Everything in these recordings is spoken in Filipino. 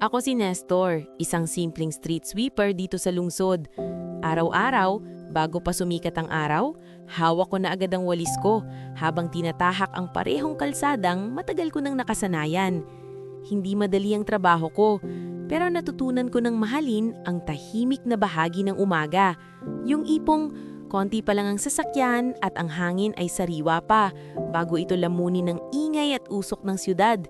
Ako si Nestor, isang simpleng street sweeper dito sa lungsod. Araw-araw, bago pa sumikat ang araw, hawak ko na agad ang walis ko habang tinatahak ang parehong kalsadang matagal ko nang nakasanayan. Hindi madali ang trabaho ko, pero natutunan ko ng mahalin ang tahimik na bahagi ng umaga. Yung ipong konti pa lang ang sasakyan at ang hangin ay sariwa pa bago ito lamunin ng ingay at usok ng siyudad.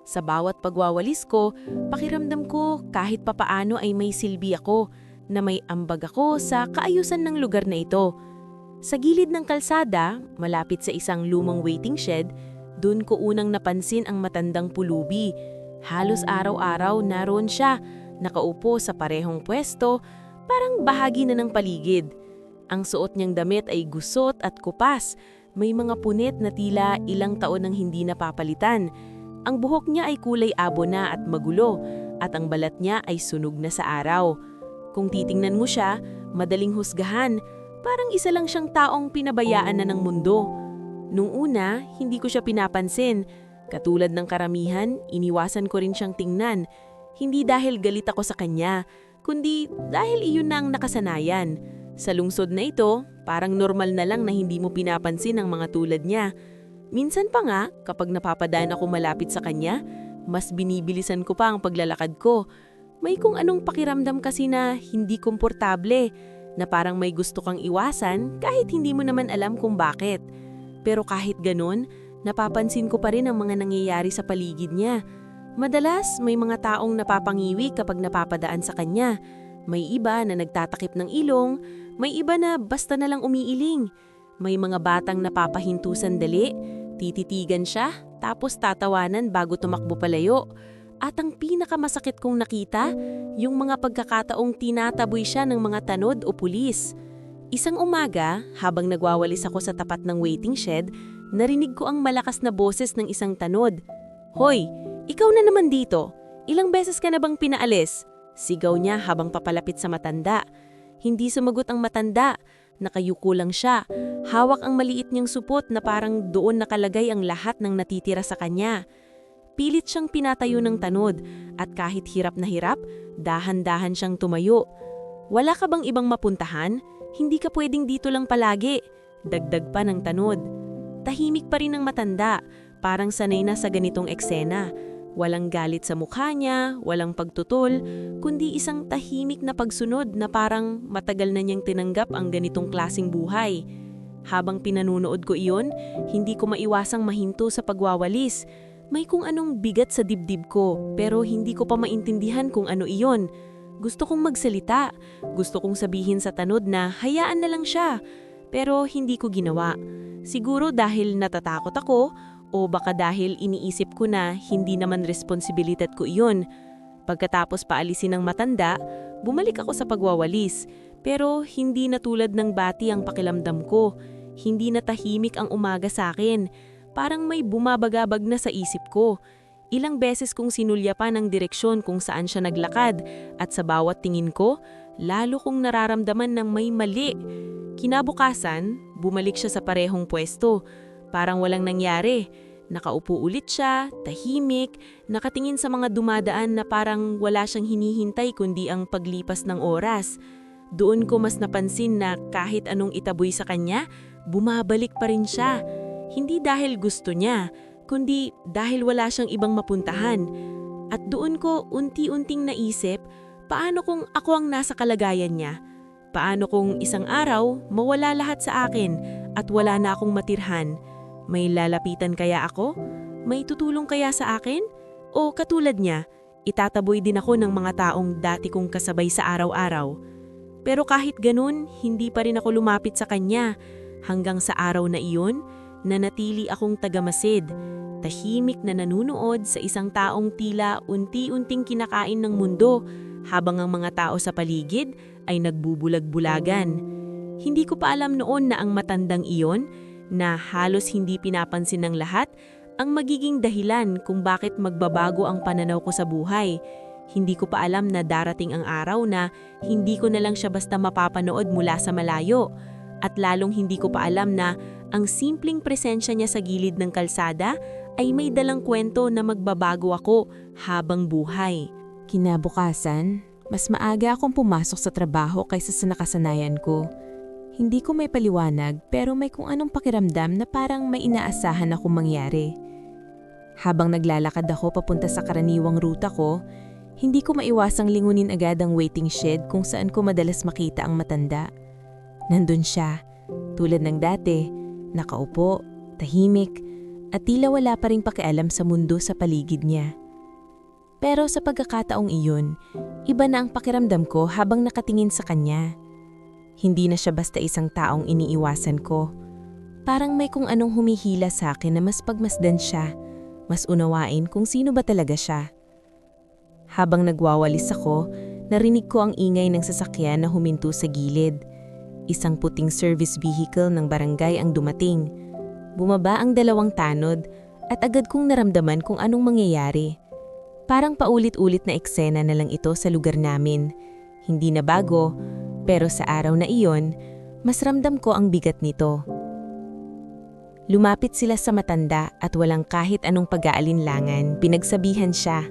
Sa bawat pagwawalis ko, pakiramdam ko kahit papaano ay may silbi ako, na may ambag ako sa kaayusan ng lugar na ito. Sa gilid ng kalsada, malapit sa isang lumang waiting shed, doon ko unang napansin ang matandang pulubi. Halos araw-araw naroon siya, nakaupo sa parehong pwesto, parang bahagi na ng paligid. Ang suot niyang damit ay gusot at kupas, may mga punit na tila ilang taon nang hindi napapalitan. Ang buhok niya ay kulay abo na at magulo, at ang balat niya ay sunog na sa araw. Kung titingnan mo siya, madaling husgahan, parang isa lang siyang taong pinabayaan na ng mundo. Nung una, hindi ko siya pinapansin. Katulad ng karamihan, iniwasan ko rin siyang tingnan. Hindi dahil galit ako sa kanya, kundi dahil iyon na ang nakasanayan. Sa lungsod na ito, parang normal na lang na hindi mo pinapansin ang mga tulad niya. Minsan pa nga, kapag napapadaan ako malapit sa kanya, mas binibilisan ko pa ang paglalakad ko. May kung anong pakiramdam kasi na hindi komportable, na parang may gusto kang iwasan kahit hindi mo naman alam kung bakit. Pero kahit ganun, napapansin ko pa rin ang mga nangyayari sa paligid niya. Madalas, may mga taong napapangiwi kapag napapadaan sa kanya. May iba na nagtatakip ng ilong, may iba na basta na lang umiiling. May mga batang napapahinto sandali, tititigan siya, tapos tatawanan bago tumakbo palayo. At ang pinakamasakit kong nakita, yung mga pagkakataong tinataboy siya ng mga tanod o pulis. Isang umaga, habang nagwawalis ako sa tapat ng waiting shed, narinig ko ang malakas na boses ng isang tanod. "Hoy, ikaw na naman dito. Ilang beses ka na bang pinaalis?" Sigaw niya habang papalapit sa matanda. Hindi sumagot ang matanda. Nakayuko lang siya. Hawak ang maliit niyang supot na parang doon nakalagay ang lahat ng natitira sa kanya. Pilit siyang pinatayo ng tanod at kahit hirap na hirap, dahan-dahan siyang tumayo. "Wala ka bang ibang mapuntahan? Hindi ka pwedeng dito lang palagi." Dagdag pa ng tanod. Tahimik pa rin ang matanda, parang sanay na sa ganitong eksena. Walang galit sa mukha niya, walang pagtutol, kundi isang tahimik na pagsunod na parang matagal na niyang tinanggap ang ganitong klaseng buhay. Habang pinanunood ko iyon, hindi ko maiwasang mahinto sa pagwawalis. May kung anong bigat sa dibdib ko, pero hindi ko pa maintindihan kung ano iyon. Gusto kong magsalita, gusto kong sabihin sa tanod na hayaan na lang siya, pero hindi ko ginawa. Siguro dahil natatakot ako, o baka dahil iniisip ko na hindi naman responsibilidad ko iyon. Pagkatapos paalisin ng matanda, bumalik ako sa pagwawalis. Pero hindi na tulad ng bati ang pakiramdam ko. Hindi na tahimik ang umaga sa akin. Parang may bumabagabag na sa isip ko. Ilang beses kong sinulyapan ang direksyon kung saan siya naglakad at sa bawat tingin ko, lalo kong nararamdaman ng may mali. Kinabukasan, bumalik siya sa parehong pwesto. Parang walang nangyari. Nakaupo ulit siya, tahimik, nakatingin sa mga dumadaan na parang wala siyang hinihintay kundi ang paglipas ng oras. Doon ko mas napansin na kahit anong itaboy sa kanya, bumabalik pa rin siya. Hindi dahil gusto niya, kundi dahil wala siyang ibang mapuntahan. At doon ko unti-unting naisip, paano kung ako ang nasa kalagayan niya? Paano kung isang araw mawala lahat sa akin at wala na akong matirhan? May lalapitan kaya ako? May tutulong kaya sa akin? O katulad niya, itataboy din ako ng mga taong dati kong kasabay sa araw-araw. Pero kahit ganun, hindi pa rin ako lumapit sa kanya. Hanggang sa araw na iyon, nanatili akong tagamasid. Tahimik na nanunood sa isang taong tila unti-unting kinakain ng mundo, habang ang mga tao sa paligid ay nagbubulag-bulagan. Hindi ko pa alam noon na ang matandang iyon, na halos hindi pinapansin ng lahat, ang magiging dahilan kung bakit magbabago ang pananaw ko sa buhay. Hindi ko pa alam na darating ang araw na hindi ko na lang siya basta mapapanood mula sa malayo. At lalong hindi ko pa alam na ang simpleng presensya niya sa gilid ng kalsada ay may dalang kwento na magbabago ako habang buhay. Kinabukasan, mas maaga akong pumasok sa trabaho kaysa sa nakasanayan ko. Hindi ko may paliwanag pero may kung anong pakiramdam na parang may inaasahan akong mangyari. Habang naglalakad ako papunta sa karaniwang ruta ko, hindi ko maiwasang lingunin agad ang waiting shed kung saan ko madalas makita ang matanda. Nandun siya, tulad ng dati, nakaupo, tahimik, at tila wala pa ring pakialam sa mundo sa paligid niya. Pero sa pagkakataong iyon, iba na ang pakiramdam ko habang nakatingin sa kanya. Hindi na siya basta isang taong iniiwasan ko. Parang may kung anong humihila sa akin na mas pagmasdan siya, mas unawain kung sino ba talaga siya. Habang nagwawalis ako, narinig ko ang ingay ng sasakyan na huminto sa gilid. Isang puting service vehicle ng barangay ang dumating. Bumaba ang dalawang tanod at agad kong naramdaman kung anong mangyayari. Parang paulit-ulit na eksena na lang ito sa lugar namin. Hindi na bago, pero sa araw na iyon, mas ramdam ko ang bigat nito. Lumapit sila sa matanda at walang kahit anong pag-aalinlangan, pinagsabihan siya.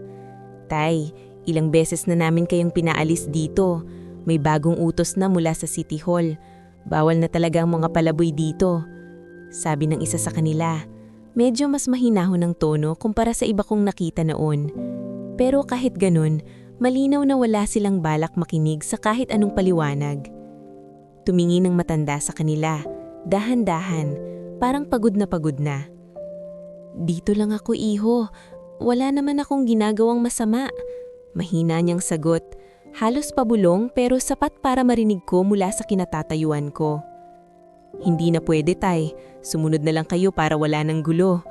"Tay, ilang beses na namin kayong pinaalis dito. May bagong utos na mula sa City Hall. Bawal na talaga ang mga palaboy dito." Sabi ng isa sa kanila. Medyo mas mahinahon ang tono kumpara sa iba kong nakita noon. Pero kahit ganun, malinaw na wala silang balak makinig sa kahit anong paliwanag. Tumingin ang matanda sa kanila, dahan-dahan, parang pagod na pagod na. "Dito lang ako, iho. Wala naman akong ginagawang masama." Mahina niyang sagot, halos pabulong pero sapat para marinig ko mula sa kinatatayuan ko. "Hindi na pwede, tay. Sumunod na lang kayo para wala ng gulo."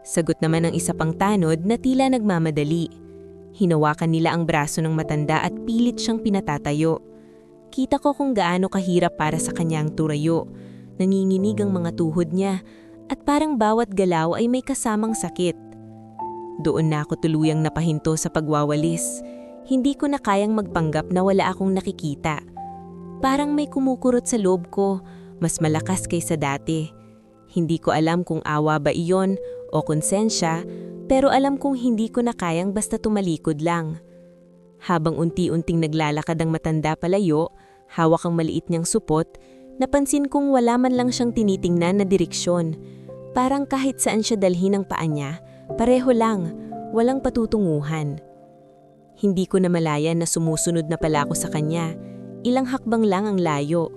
Sagot naman ng isa pang tanod na tila nagmamadali. Hinawakan nila ang braso ng matanda at pilit siyang pinatatayo. Kita ko kung gaano kahirap para sa kanyang turayo. Nanginginig ang mga tuhod niya at parang bawat galaw ay may kasamang sakit. Doon na ako tuluyang napahinto sa pagwawalis. Hindi ko na kayang magpanggap na wala akong nakikita. Parang may kumukurot sa loob ko, mas malakas kaysa dati. Hindi ko alam kung awa ba iyon o konsensya, pero alam kong hindi ko na kayang basta tumalikod lang. Habang unti-unting naglalakad ang matanda palayo, hawak ang maliit niyang supot, napansin kong wala man lang siyang tinitingnan na direksyon. Parang kahit saan siya dalhin ang paa niya, pareho lang, walang patutunguhan. Hindi ko namalayan na sumusunod na pala ako sa kanya. Ilang hakbang lang ang layo.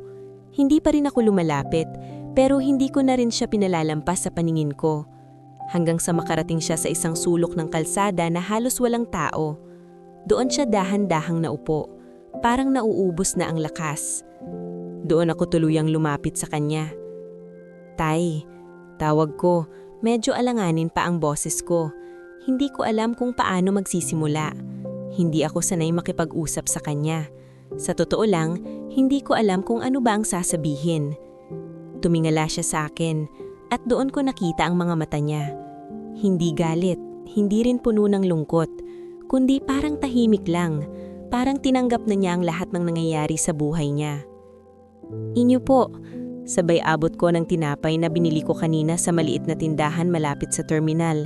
Hindi pa rin ako lumalapit, pero hindi ko na rin siya pinalalampas sa paningin ko. Hanggang sa makarating siya sa isang sulok ng kalsada na halos walang tao. Doon siya dahan-dahang naupo, parang nauubos na ang lakas. Doon ako tuluyang lumapit sa kanya. "Tay," tawag ko, medyo alanganin pa ang boses ko. Hindi ko alam kung paano magsisimula. Hindi ako sanay makipag-usap sa kanya. Sa totoo lang, hindi ko alam kung ano ba ang sasabihin. Tumingala siya sa akin at doon ko nakita ang mga mata niya. Hindi galit, hindi rin puno ng lungkot, kundi parang tahimik lang, parang tinanggap na niya ang lahat ng nangyayari sa buhay niya. "Inyo po," sabay abot ko ng tinapay na binili ko kanina sa maliit na tindahan malapit sa terminal.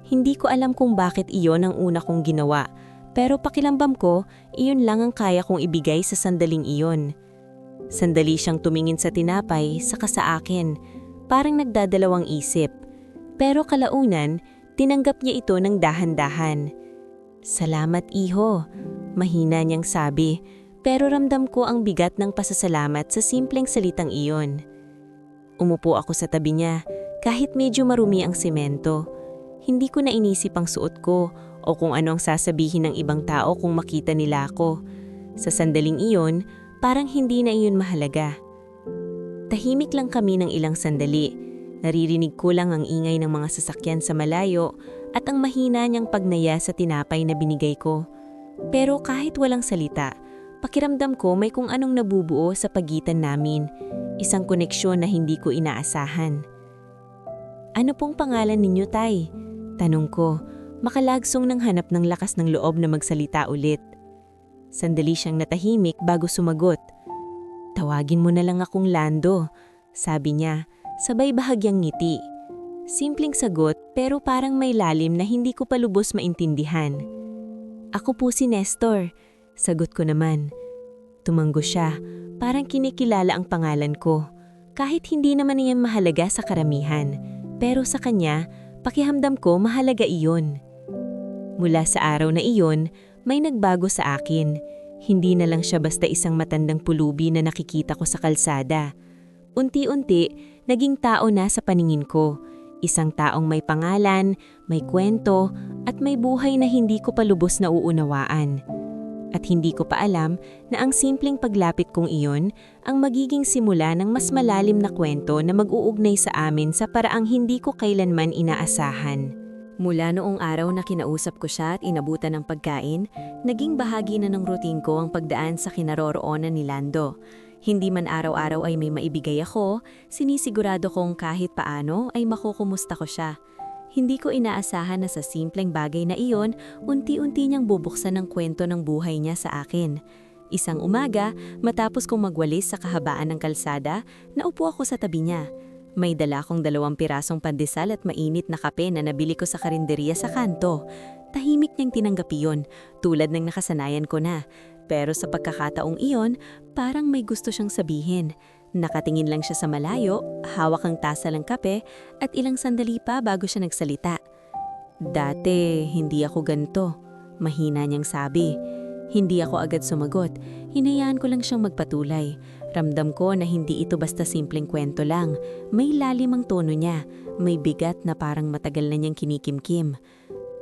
Hindi ko alam kung bakit iyon ang una kong ginawa, pero pakilambam ko, iyon lang ang kaya kong ibigay sa sandaling iyon. Sandali siyang tumingin sa tinapay, saka sa akin, parang nagdadalawang isip. Pero kalaunan, tinanggap niya ito ng dahan-dahan. "Salamat, iho," mahina niyang sabi, pero ramdam ko ang bigat ng pasasalamat sa simpleng salitang iyon. Umupo ako sa tabi niya, kahit medyo marumi ang semento. Hindi ko na inisip ang suot ko o kung ano ang sasabihin ng ibang tao kung makita nila ako. Sa sandaling iyon, parang hindi na iyon mahalaga. Tahimik lang kami ng ilang sandali. Naririnig ko lang ang ingay ng mga sasakyan sa malayo at ang mahina niyang pagnaya sa tinapay na binigay ko. Pero kahit walang salita, pakiramdam ko may kung anong nabubuo sa pagitan namin, isang koneksyon na hindi ko inaasahan. "Ano pong pangalan ninyo, tay?" tanong ko, makalagsong ng hanap ng lakas ng loob na magsalita ulit. Sandali siyang natahimik bago sumagot. "Tawagin mo na lang akong Lando," sabi niya, sabay bahagyang ngiti. Simpleng sagot pero parang may lalim na hindi ko pa lubos maintindihan. Ako po si Nestor. Sagot ko naman. Tumanggo siya, parang kinikilala ang pangalan ko. Kahit hindi naman iyan mahalaga sa karamihan. Pero sa kanya, pakihamdam ko mahalaga iyon. Mula sa araw na iyon, may nagbago sa akin. Hindi na lang siya basta isang matandang pulubi na nakikita ko sa kalsada. Unti-unti, naging tao na sa paningin ko. Isang taong may pangalan, may kwento, at may buhay na hindi ko pa lubos na uunawaan. At hindi ko pa alam na ang simpleng paglapit kong iyon ang magiging simula ng mas malalim na kwento na mag-uugnay sa amin sa paraang hindi ko kailanman inaasahan. Mula noong araw na kinausap ko siya at inabutan ng pagkain, naging bahagi na ng routine ko ang pagdaan sa kinaroroonan ni Lando. Hindi man araw-araw ay may maibigay ako, sinisigurado kong kahit paano ay makukumusta ko siya. Hindi ko inaasahan na sa simpleng bagay na iyon, unti-unti niyang bubuksan ng kwento ng buhay niya sa akin. Isang umaga, matapos kong magwalis sa kahabaan ng kalsada, naupo ako sa tabi niya. May dala akong 2 pirasong pandesal at mainit na kape na nabili ko sa karinderya sa kanto. Tahimik niyang tinanggap iyon, tulad ng nakasanayan ko na. Pero sa pagkakataong iyon, parang may gusto siyang sabihin. Nakatingin lang siya sa malayo, hawak ang tasa ng kape at ilang sandali pa bago siya nagsalita. Dati, hindi ako ganito. Mahina niyang sabi. Hindi ako agad sumagot. Hinayaan ko lang siyang magpatulay. Ramdam ko na hindi ito basta simpleng kwento lang. May lalim ang tono niya. May bigat na parang matagal na niyang kinikimkim.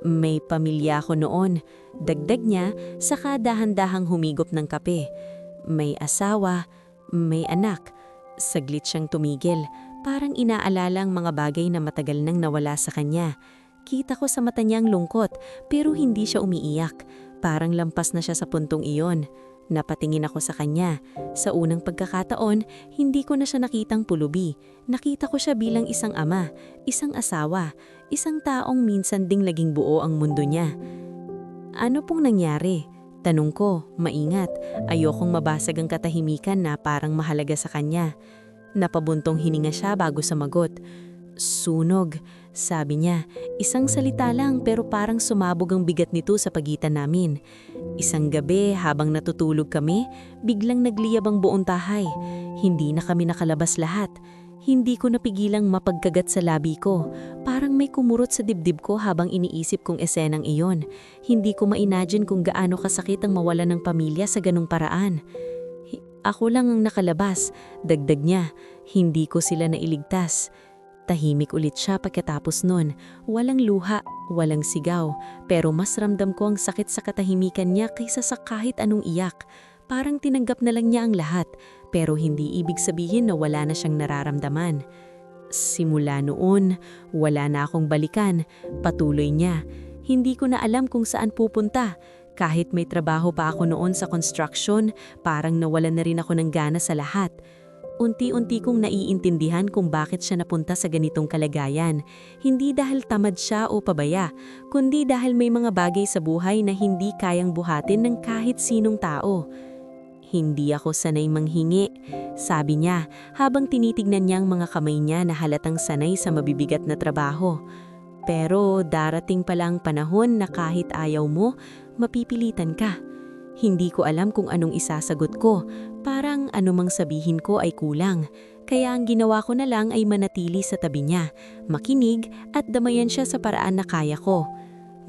May pamilya ako noon. Dagdag niya, saka dahan-dahang humigop ng kape. May asawa, may anak. Saglit siyang tumigil, parang inaalala ang mga bagay na matagal nang nawala sa kanya. Kita ko sa mata niya ang lungkot, pero hindi siya umiiyak. Parang lampas na siya sa puntong iyon. Napatingin ako sa kanya. Sa unang pagkakataon, hindi ko na siya nakitang pulubi. Nakita ko siya bilang isang ama, isang asawa, isang taong minsan ding naging buo ang mundo niya. Ano pong nangyari? Tanong ko, maingat. Ayokong mabasag ang katahimikan na parang mahalaga sa kanya. Napabuntong hininga siya bago sumagot. Sunog, sabi niya. Isang salita lang pero parang sumabog ang bigat nito sa pagitan namin. Isang gabi habang natutulog kami, biglang nagliyab ang buong tahay. Hindi na kami nakalabas lahat. Hindi ko napigilang mapagkagat sa labi ko. Parang may kumurot sa dibdib ko habang iniisip kong esenang iyon. Hindi ko ma-imagine kung gaano kasakit ang mawalan ng pamilya sa ganung paraan. Ako lang ang nakalabas, dagdag niya. Hindi ko sila nailigtas. Tahimik ulit siya pagkatapos nun. Walang luha, walang sigaw. Pero mas ramdam ko ang sakit sa katahimikan niya kaysa sa kahit anong iyak. Parang tinanggap na lang niya ang lahat, pero hindi ibig sabihin na wala na siyang nararamdaman. Simula noon, wala na akong balikan, patuloy niya. Hindi ko na alam kung saan pupunta. Kahit may trabaho pa ako noon sa construction, parang nawalan na rin ako ng gana sa lahat. Unti-unti kong naiintindihan kung bakit siya napunta sa ganitong kalagayan. Hindi dahil tamad siya o pabaya, kundi dahil may mga bagay sa buhay na hindi kayang buhatin ng kahit sinong tao. Hindi ako sanay manghingi, sabi niya habang tinitignan niya ang mga kamay niya na halatang sanay sa mabibigat na trabaho. Pero darating pala ang panahon na kahit ayaw mo, mapipilitan ka. Hindi ko alam kung anong isasagot ko, parang anumang sabihin ko ay kulang. Kaya ang ginawa ko na lang ay manatili sa tabi niya, makinig at damayan siya sa paraan na kaya ko.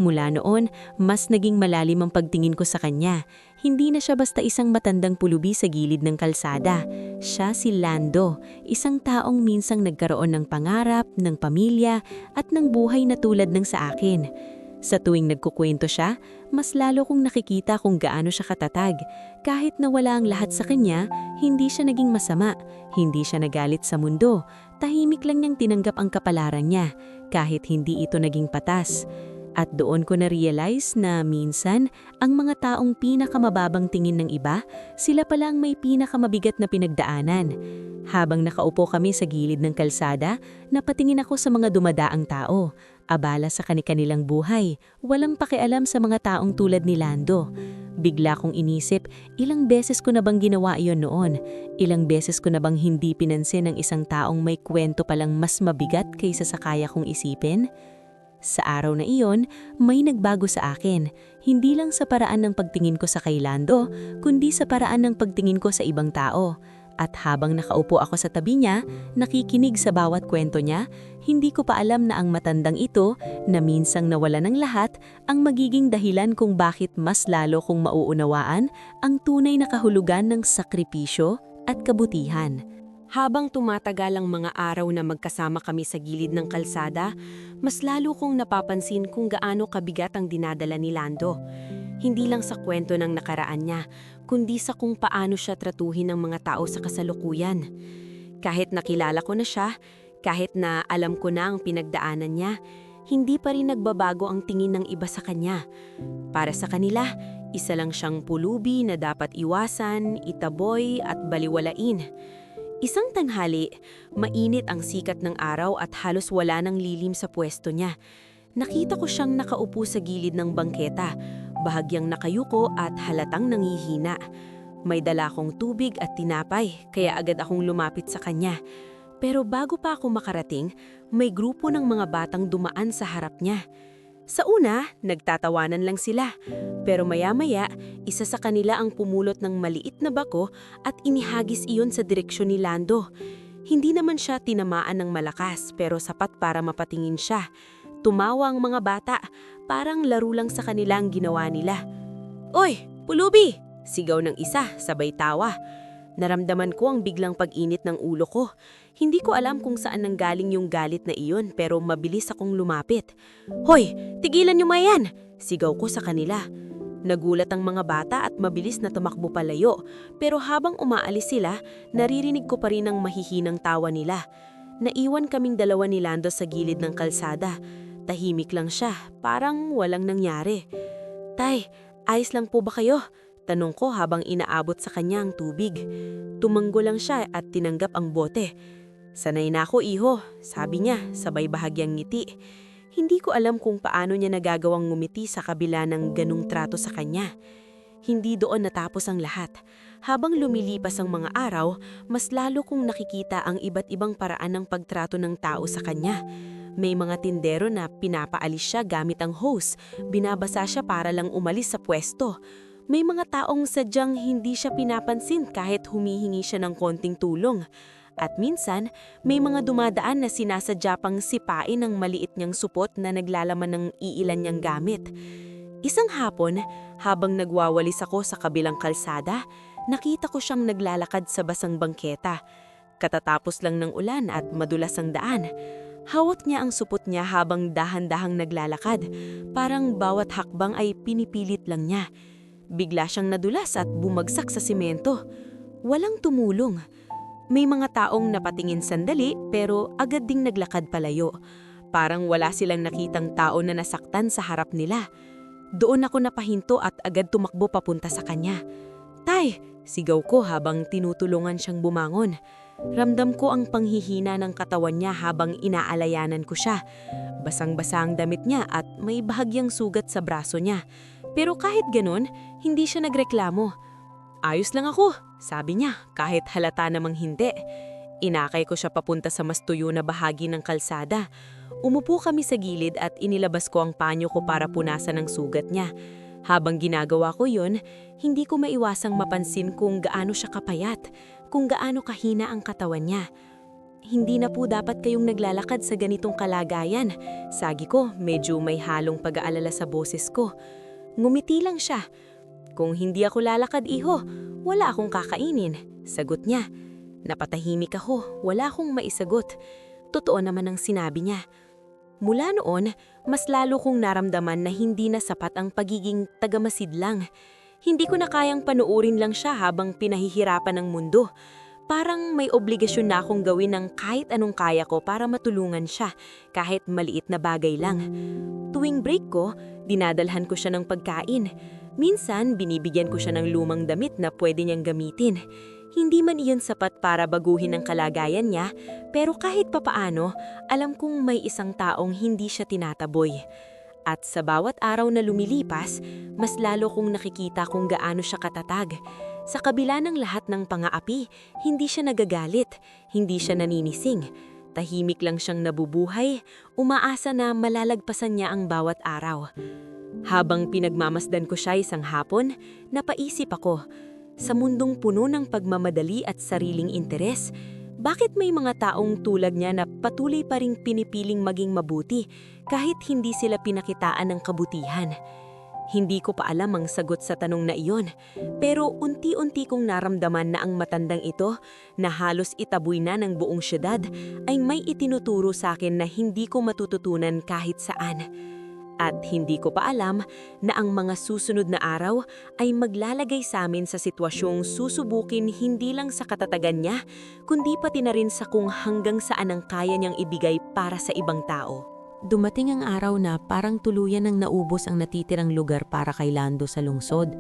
Mula noon, mas naging malalim ang pagtingin ko sa kanya. Hindi na siya basta isang matandang pulubi sa gilid ng kalsada. Siya si Lando, isang taong minsang nagkaroon ng pangarap, ng pamilya, at ng buhay na tulad ng sa akin. Sa tuwing nagkukwento siya, mas lalo kong nakikita kung gaano siya katatag. Kahit nawala ang lahat sa kanya, hindi siya naging masama. Hindi siya nagalit sa mundo. Tahimik lang niyang tinanggap ang kapalaran niya, kahit hindi ito naging patas. At doon ko na-realize na minsan, ang mga taong pinakamababang tingin ng iba, sila pala ang may pinakamabigat na pinagdaanan. Habang nakaupo kami sa gilid ng kalsada, napatingin ako sa mga dumadaang tao. Abala sa kani-kanilang buhay, walang pakialam sa mga taong tulad ni Lando. Bigla kong inisip, ilang beses ko na bang ginawa iyon noon? Ilang beses ko na bang hindi pinansin ang isang taong may kwento palang mas mabigat kaysa sa kaya kong isipin? Sa araw na iyon, may nagbago sa akin. Hindi lang sa paraan ng pagtingin ko sa kay Lando, kundi sa paraan ng pagtingin ko sa ibang tao. At habang nakaupo ako sa tabi niya, nakikinig sa bawat kwento niya, hindi ko pa alam na ang matandang ito, na minsang nawala ng lahat, ang magiging dahilan kung bakit mas lalo kong mauunawaan ang tunay na kahulugan ng sakripisyo at kabutihan. Habang tumatagal ang mga araw na magkasama kami sa gilid ng kalsada, mas lalo kong napapansin kung gaano kabigat ang dinadala ni Lando. Hindi lang sa kwento ng nakaraan niya, kundi sa kung paano siya tratuhin ng mga tao sa kasalukuyan. Kahit nakilala ko na siya, kahit na alam ko na ang pinagdaanan niya, hindi pa rin nagbabago ang tingin ng iba sa kanya. Para sa kanila, isa lang siyang pulubi na dapat iwasan, itaboy at baliwalain. Isang tanghali, mainit ang sikat ng araw at halos wala ng lilim sa pwesto niya. Nakita ko siyang nakaupo sa gilid ng bangketa, bahagyang nakayuko at halatang nangihina. May dala akong tubig at tinapay, kaya agad akong lumapit sa kanya. Pero bago pa ako makarating, may grupo ng mga batang dumaan sa harap niya. Sa una, nagtatawanan lang sila. Pero maya-maya, isa sa kanila ang pumulot ng maliit na bako at inihagis iyon sa direksyon ni Lando. Hindi naman siya tinamaan ng malakas pero sapat para mapatingin siya. Tumawa ang mga bata, parang laro lang sa kanila ang ginawa nila. "Oy, pulubi!" Sigaw ng isa, sabay tawa. Naramdaman ko ang biglang pag-init ng ulo ko. Hindi ko alam kung saan nanggaling yung galit na iyon pero mabilis akong lumapit. "Hoy, tigilan niyo mayan!" Sigaw ko sa kanila. Nagulat ang mga bata at mabilis na tumakbo palayo, pero habang umaalis sila, naririnig ko pa rin ang mahihinang tawa nila. Naiwan kaming dalawa ni Lando sa gilid ng kalsada. Tahimik lang siya, parang walang nangyari. "Tay, ayos lang po ba kayo?" Tanong ko habang inaabot sa kanya ang tubig. Tumanggo lang siya at tinanggap ang bote. "Sanay na ako, iho," sabi niya, sabay bahagyang ngiti. Hindi ko alam kung paano niya nagagawang ngumiti sa kabila ng ganung trato sa kanya. Hindi doon natapos ang lahat. Habang lumilipas ang mga araw, mas lalo kong nakikita ang iba't ibang paraan ng pagtrato ng tao sa kanya. May mga tindero na pinapaalis siya gamit ang hose, binabasa siya para lang umalis sa pwesto. May mga taong sadyang hindi siya pinapansin kahit humihingi siya ng konting tulong. At minsan, may mga dumadaan na sinasadya pang sipain ng maliit niyang supot na naglalaman ng iilan niyang gamit. Isang hapon, habang nagwawalis ako sa kabilang kalsada, nakita ko siyang naglalakad sa basang bangketa. Katatapos lang ng ulan at madulas ang daan. Hawak niya ang supot niya habang dahan-dahang naglalakad, parang bawat hakbang ay pinipilit lang niya. Bigla siyang nadulas at bumagsak sa simento. Walang tumulong. May mga taong napatingin sandali pero agad ding naglakad palayo. Parang wala silang nakitang tao na nasaktan sa harap nila. Doon ako napahinto at agad tumakbo papunta sa kanya. "Tay!" Sigaw ko habang tinutulungan siyang bumangon. Ramdam ko ang panghihina ng katawan niya habang inaalayanan ko siya. Basang-basa ang damit niya at may bahagyang sugat sa braso niya. Pero kahit ganun, hindi siya nagreklamo. "Ayos lang ako," sabi niya, kahit halata namang hindi. Inakay ko siya papunta sa mas tuyo na bahagi ng kalsada. Umupo kami sa gilid at inilabas ko ang panyo ko para punasan ang sugat niya. Habang ginagawa ko yun, hindi ko maiwasang mapansin kung gaano siya kapayat, kung gaano kahina ang katawan niya. "Hindi na po dapat kayong naglalakad sa ganitong kalagayan." Sagi ko, medyo may halong pag-aalala sa boses ko. Ngumiti lang siya. "Kung hindi ako lalakad, iho, wala akong kakainin," sagot niya. Napatahimik ako, wala akong maisagot. Totoo naman ang sinabi niya. Mula noon, mas lalo kong naramdaman na hindi na sapat ang pagiging tagamasidlang. Hindi ko na kayang panuurin lang siya habang pinahihirapan ng mundo. Parang may obligasyon na akong gawin ng kahit anong kaya ko para matulungan siya, kahit maliit na bagay lang. Tuwing break ko, dinadalhan ko siya ng pagkain. Minsan, binibigyan ko siya ng lumang damit na pwede niyang gamitin. Hindi man iyon sapat para baguhin ang kalagayan niya, pero kahit papaano, alam kong may isang taong hindi siya tinataboy. At sa bawat araw na lumilipas, mas lalo kong nakikita kung gaano siya katatag. Sa kabila ng lahat ng pangaapi, hindi siya nagagalit, hindi siya naninising. Tahimik lang siyang nabubuhay, umaasa na malalagpasan niya ang bawat araw. Habang pinagmamasdan ko siya isang hapon, napaisip ako, sa mundong puno ng pagmamadali at sariling interes, bakit may mga taong tulad niya na patuloy pa ring pinipiling maging mabuti kahit hindi sila pinakitaan ng kabutihan? Hindi ko pa alam ang sagot sa tanong na iyon, pero unti-unti kong naramdaman na ang matandang ito, na halos itaboy na ng buong syudad, ay may itinuturo sa akin na hindi ko matututunan kahit saan. At hindi ko pa alam na ang mga susunod na araw ay maglalagay sa amin sa sitwasyong susubukin hindi lang sa katatagan niya, kundi pati na rin sa kung hanggang saan ang kaya niyang ibigay para sa ibang tao. Dumating ang araw na parang tuluyan ng naubos ang natitirang lugar para kay Lando sa lungsod.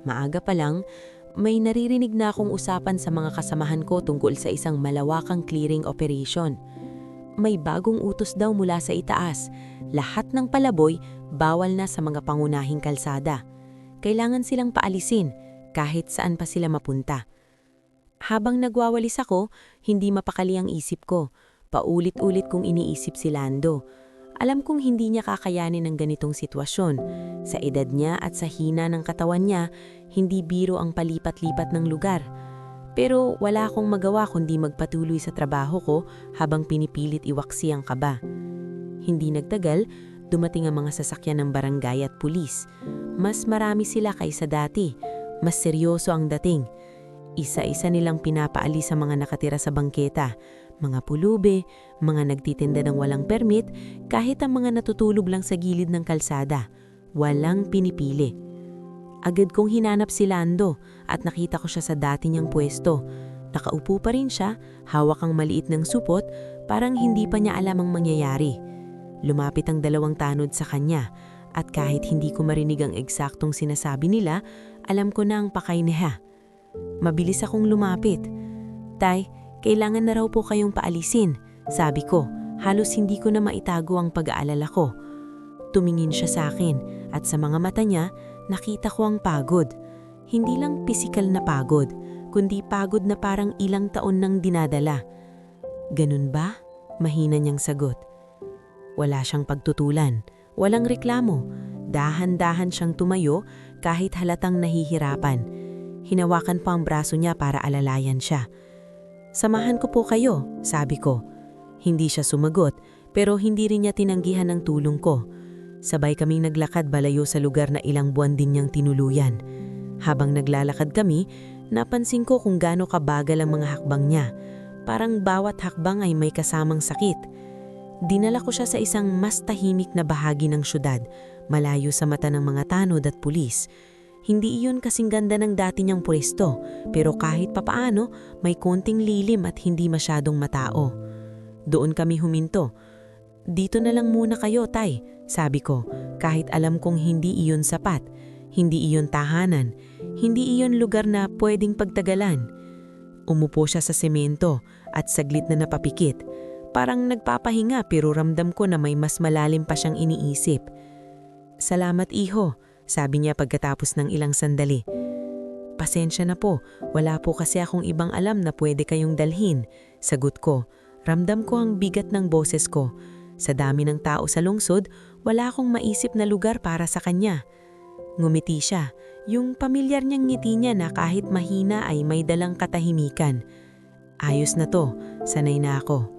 Maaga pa lang, may naririnig na akong usapan sa mga kasamahan ko tungkol sa isang malawakang clearing operation. May bagong utos daw mula sa itaas. Lahat ng palaboy, bawal na sa mga pangunahing kalsada. Kailangan silang paalisin, kahit saan pa sila mapunta. Habang nagwawalis ako, hindi mapakali ang isip ko. Paulit-ulit kong iniisip si Lando. Alam kong hindi niya kakayanin ng ganitong sitwasyon. Sa edad niya at sa hina ng katawan niya, hindi biro ang palipat-lipat ng lugar. Pero wala akong magawa kundi magpatuloy sa trabaho ko habang pinipilit iwaksi ang kaba. Hindi nagtagal, dumating ang mga sasakyan ng barangay at pulis. Mas marami sila kaysa dati. Mas seryoso ang dating. Isa-isa nilang pinapaalis sa mga nakatira sa bangketa. Mga pulube, mga nagtitinda ng walang permit, kahit ang mga natutulog lang sa gilid ng kalsada. Walang pinipili. Agad kong hinanap si Lando at nakita ko siya sa dati niyang pwesto. Nakaupo pa rin siya, hawak ang maliit ng supot, parang hindi pa niya alam ang mangyayari. Lumapit ang dalawang tanod sa kanya at kahit hindi ko marinig ang eksaktong sinasabi nila, alam ko na ang pakay niya. Mabilis akong lumapit. "Tay, kailangan na raw po kayong paalisin," sabi ko, halos hindi ko na maitago ang pag-aalala ko. Tumingin siya sa akin at sa mga mata niya, nakita ko ang pagod. Hindi lang pisikal na pagod, kundi pagod na parang ilang taon nang dinadala. "Ganun ba?" Mahina niyang sagot. Wala siyang pagtutulan, walang reklamo. Dahan-dahan siyang tumayo kahit halatang nahihirapan. Hinawakan pa ang braso niya para alalayan siya. "Samahan ko po kayo," sabi ko. Hindi siya sumagot, pero hindi rin niya tinanggihan ang tulong ko. Sabay kaming naglakad balayo sa lugar na ilang buwan din niyang tinuluyan. Habang naglalakad kami, napansin ko kung gaano kabagal ang mga hakbang niya. Parang bawat hakbang ay may kasamang sakit. Dinala ko siya sa isang mas tahimik na bahagi ng syudad, malayo sa mata ng mga tanod at pulis. Hindi iyon kasing ganda ng dati niyang pwesto, pero kahit papaano, may konting lilim at hindi masyadong matao. Doon kami huminto. "Dito na lang muna kayo, Tay," sabi ko, kahit alam kong hindi iyon sapat. Hindi iyon tahanan. Hindi iyon lugar na pwedeng pagtagalan. Umupo siya sa semento at saglit na napapikit. Parang nagpapahinga pero ramdam ko na may mas malalim pa siyang iniisip. "Salamat, iho," sabi niya pagkatapos ng ilang sandali. "Pasensya na po, wala po kasi akong ibang alam na pwede kayong dalhin," sagot ko. Ramdam ko ang bigat ng boses ko. Sa dami ng tao sa lungsod, wala akong maisip na lugar para sa kanya. Ngumiti siya, yung pamilyar niyang ngiti niya na kahit mahina ay may dalang katahimikan. "Ayos na to, sanay na ako."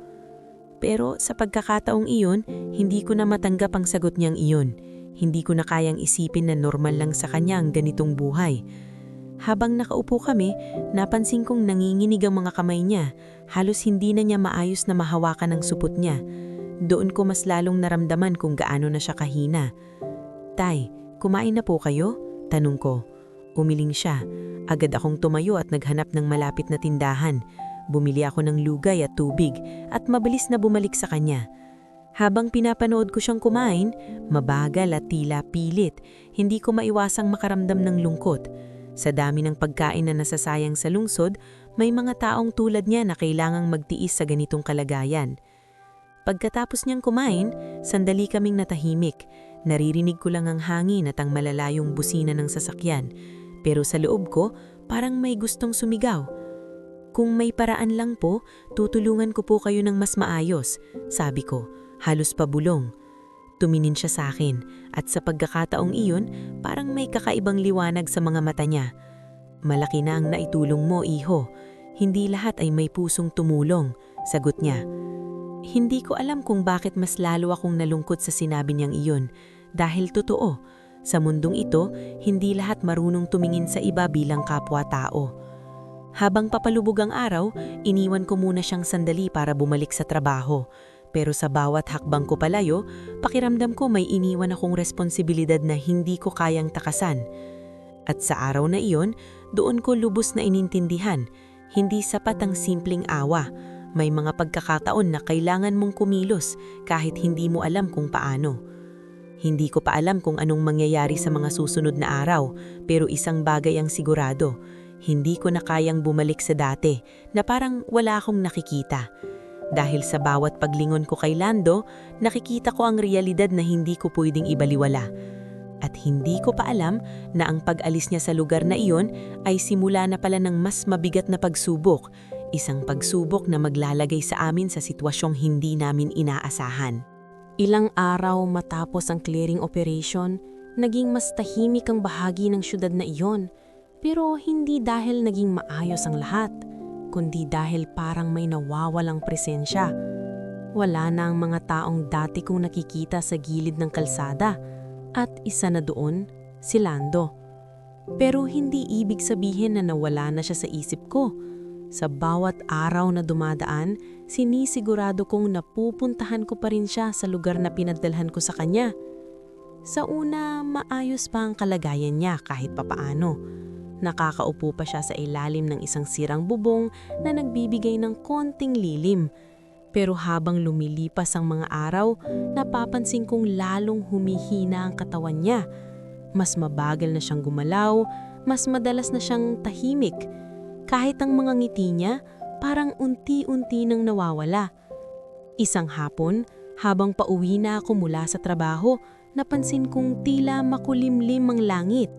Pero sa pagkakataong iyon, hindi ko na matanggap ang sagot niyang iyon. Hindi ko na kayang isipin na normal lang sa kanya ang ganitong buhay. Habang nakaupo kami, napansin kong nanginginig ang mga kamay niya. Halos hindi na niya maayos na mahawakan ang supot niya. Doon ko mas lalong naramdaman kung gaano na siya kahina. "Tay, kumain na po kayo?" tanong ko. Umiling siya. Agad akong tumayo at naghanap ng malapit na tindahan. Bumili ako ng lugay at tubig at mabilis na bumalik sa kanya. Habang pinapanood ko siyang kumain, mabagal at tila pilit, hindi ko maiwasang makaramdam ng lungkot. Sa dami ng pagkain na nasasayang sa lungsod, may mga taong tulad niya na kailangang magtiis sa ganitong kalagayan. Pagkatapos niyang kumain, sandali kaming natahimik. Naririnig ko lang ang hangin at ang malalayong busina ng sasakyan. Pero sa loob ko, parang may gustong sumigaw. Kung may paraan lang po, tutulungan ko po kayo ng mas maayos, sabi ko, halos pabulong. Tumingin siya sa akin at sa pagkakataong iyon, parang may kakaibang liwanag sa mga mata niya. Malaki na ang naitulong mo, iho. Hindi lahat ay may pusong tumulong, sagot niya. Hindi ko alam kung bakit mas lalo akong nalungkot sa sinabi niyang iyon. Dahil totoo, sa mundong ito, hindi lahat marunong tumingin sa iba bilang kapwa-tao. Habang papalubog ang araw, iniwan ko muna siyang sandali para bumalik sa trabaho. Pero sa bawat hakbang ko palayo, pakiramdam ko may iniwan akong responsibilidad na hindi ko kayang takasan. At sa araw na iyon, doon ko lubos na inintindihan, hindi sapat ang simpleng awa. May mga pagkakataon na kailangan mong kumilos kahit hindi mo alam kung paano. Hindi ko pa alam kung anong mangyayari sa mga susunod na araw, pero isang bagay ang sigurado. Hindi ko na kayang bumalik sa dati na parang wala akong nakikita. Dahil sa bawat paglingon ko kay Lando, nakikita ko ang realidad na hindi ko pwedeng ibaliwala. At hindi ko pa alam na ang pag-alis niya sa lugar na iyon ay simula na pala ng mas mabigat na pagsubok. Isang pagsubok na maglalagay sa amin sa sitwasyong hindi namin inaasahan. Ilang araw matapos ang clearing operation, naging mas tahimik ang bahagi ng syudad na iyon. Pero hindi dahil naging maayos ang lahat, kundi dahil parang may nawawalang presensya. Wala na ang mga taong dati kong nakikita sa gilid ng kalsada at isa na doon, si Lando. Pero hindi ibig sabihin na nawala na siya sa isip ko. Sa bawat araw na dumadaan, sinisigurado kong napupuntahan ko pa rin siya sa lugar na pinadalhan ko sa kanya. Sa una, maayos pa ang kalagayan niya kahit papaano. Nakakaupo pa siya sa ilalim ng isang sirang bubong na nagbibigay ng konting lilim. Pero habang lumilipas ang mga araw, napapansin kong lalong humihina ang katawan niya. Mas mabagal na siyang gumalaw, mas madalas na siyang tahimik. Kahit ang mga ngiti niya, parang unti-unti nang nawawala. Isang hapon, habang pauwi na ako mula sa trabaho, napansin kong tila makulimlim ang langit.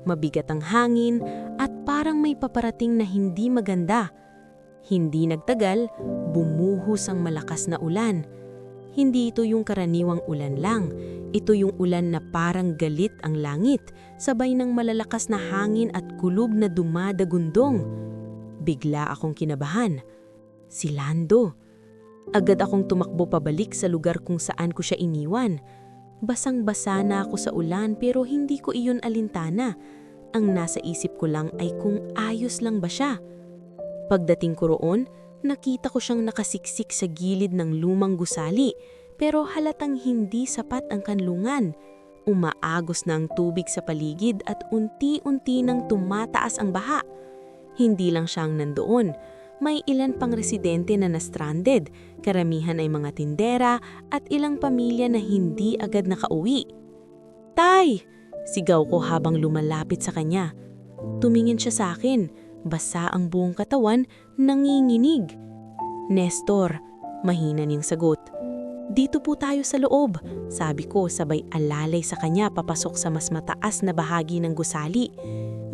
Mabigat ang hangin at parang may paparating na hindi maganda. Hindi nagtagal, bumuhos ang malakas na ulan. Hindi ito yung karaniwang ulan lang. Ito yung ulan na parang galit ang langit, sabay ng malalakas na hangin at kulog na dumadagundong. Bigla akong kinabahan. Si Lando. Agad akong tumakbo pabalik sa lugar kung saan ko siya iniwan. Basang-basa na ako sa ulan pero hindi ko iyon alintana. Ang nasa isip ko lang ay kung ayos lang ba siya. Pagdating ko roon, nakita ko siyang nakasiksik sa gilid ng lumang gusali pero halatang hindi sapat ang kanlungan. Umaagos na ang tubig sa paligid at unti-unti nang tumataas ang baha. Hindi lang siyang nandoon. May ilan pang residente na na-stranded, karamihan ay mga tindera at ilang pamilya na hindi agad nakauwi. "Tay!" sigaw ko habang lumalapit sa kanya. Tumingin siya sa akin, basa ang buong katawan, nanginginig. "Nestor," mahina niyang sagot. "Dito po tayo sa loob," sabi ko sabay alalay sa kanya papasok sa mas mataas na bahagi ng gusali.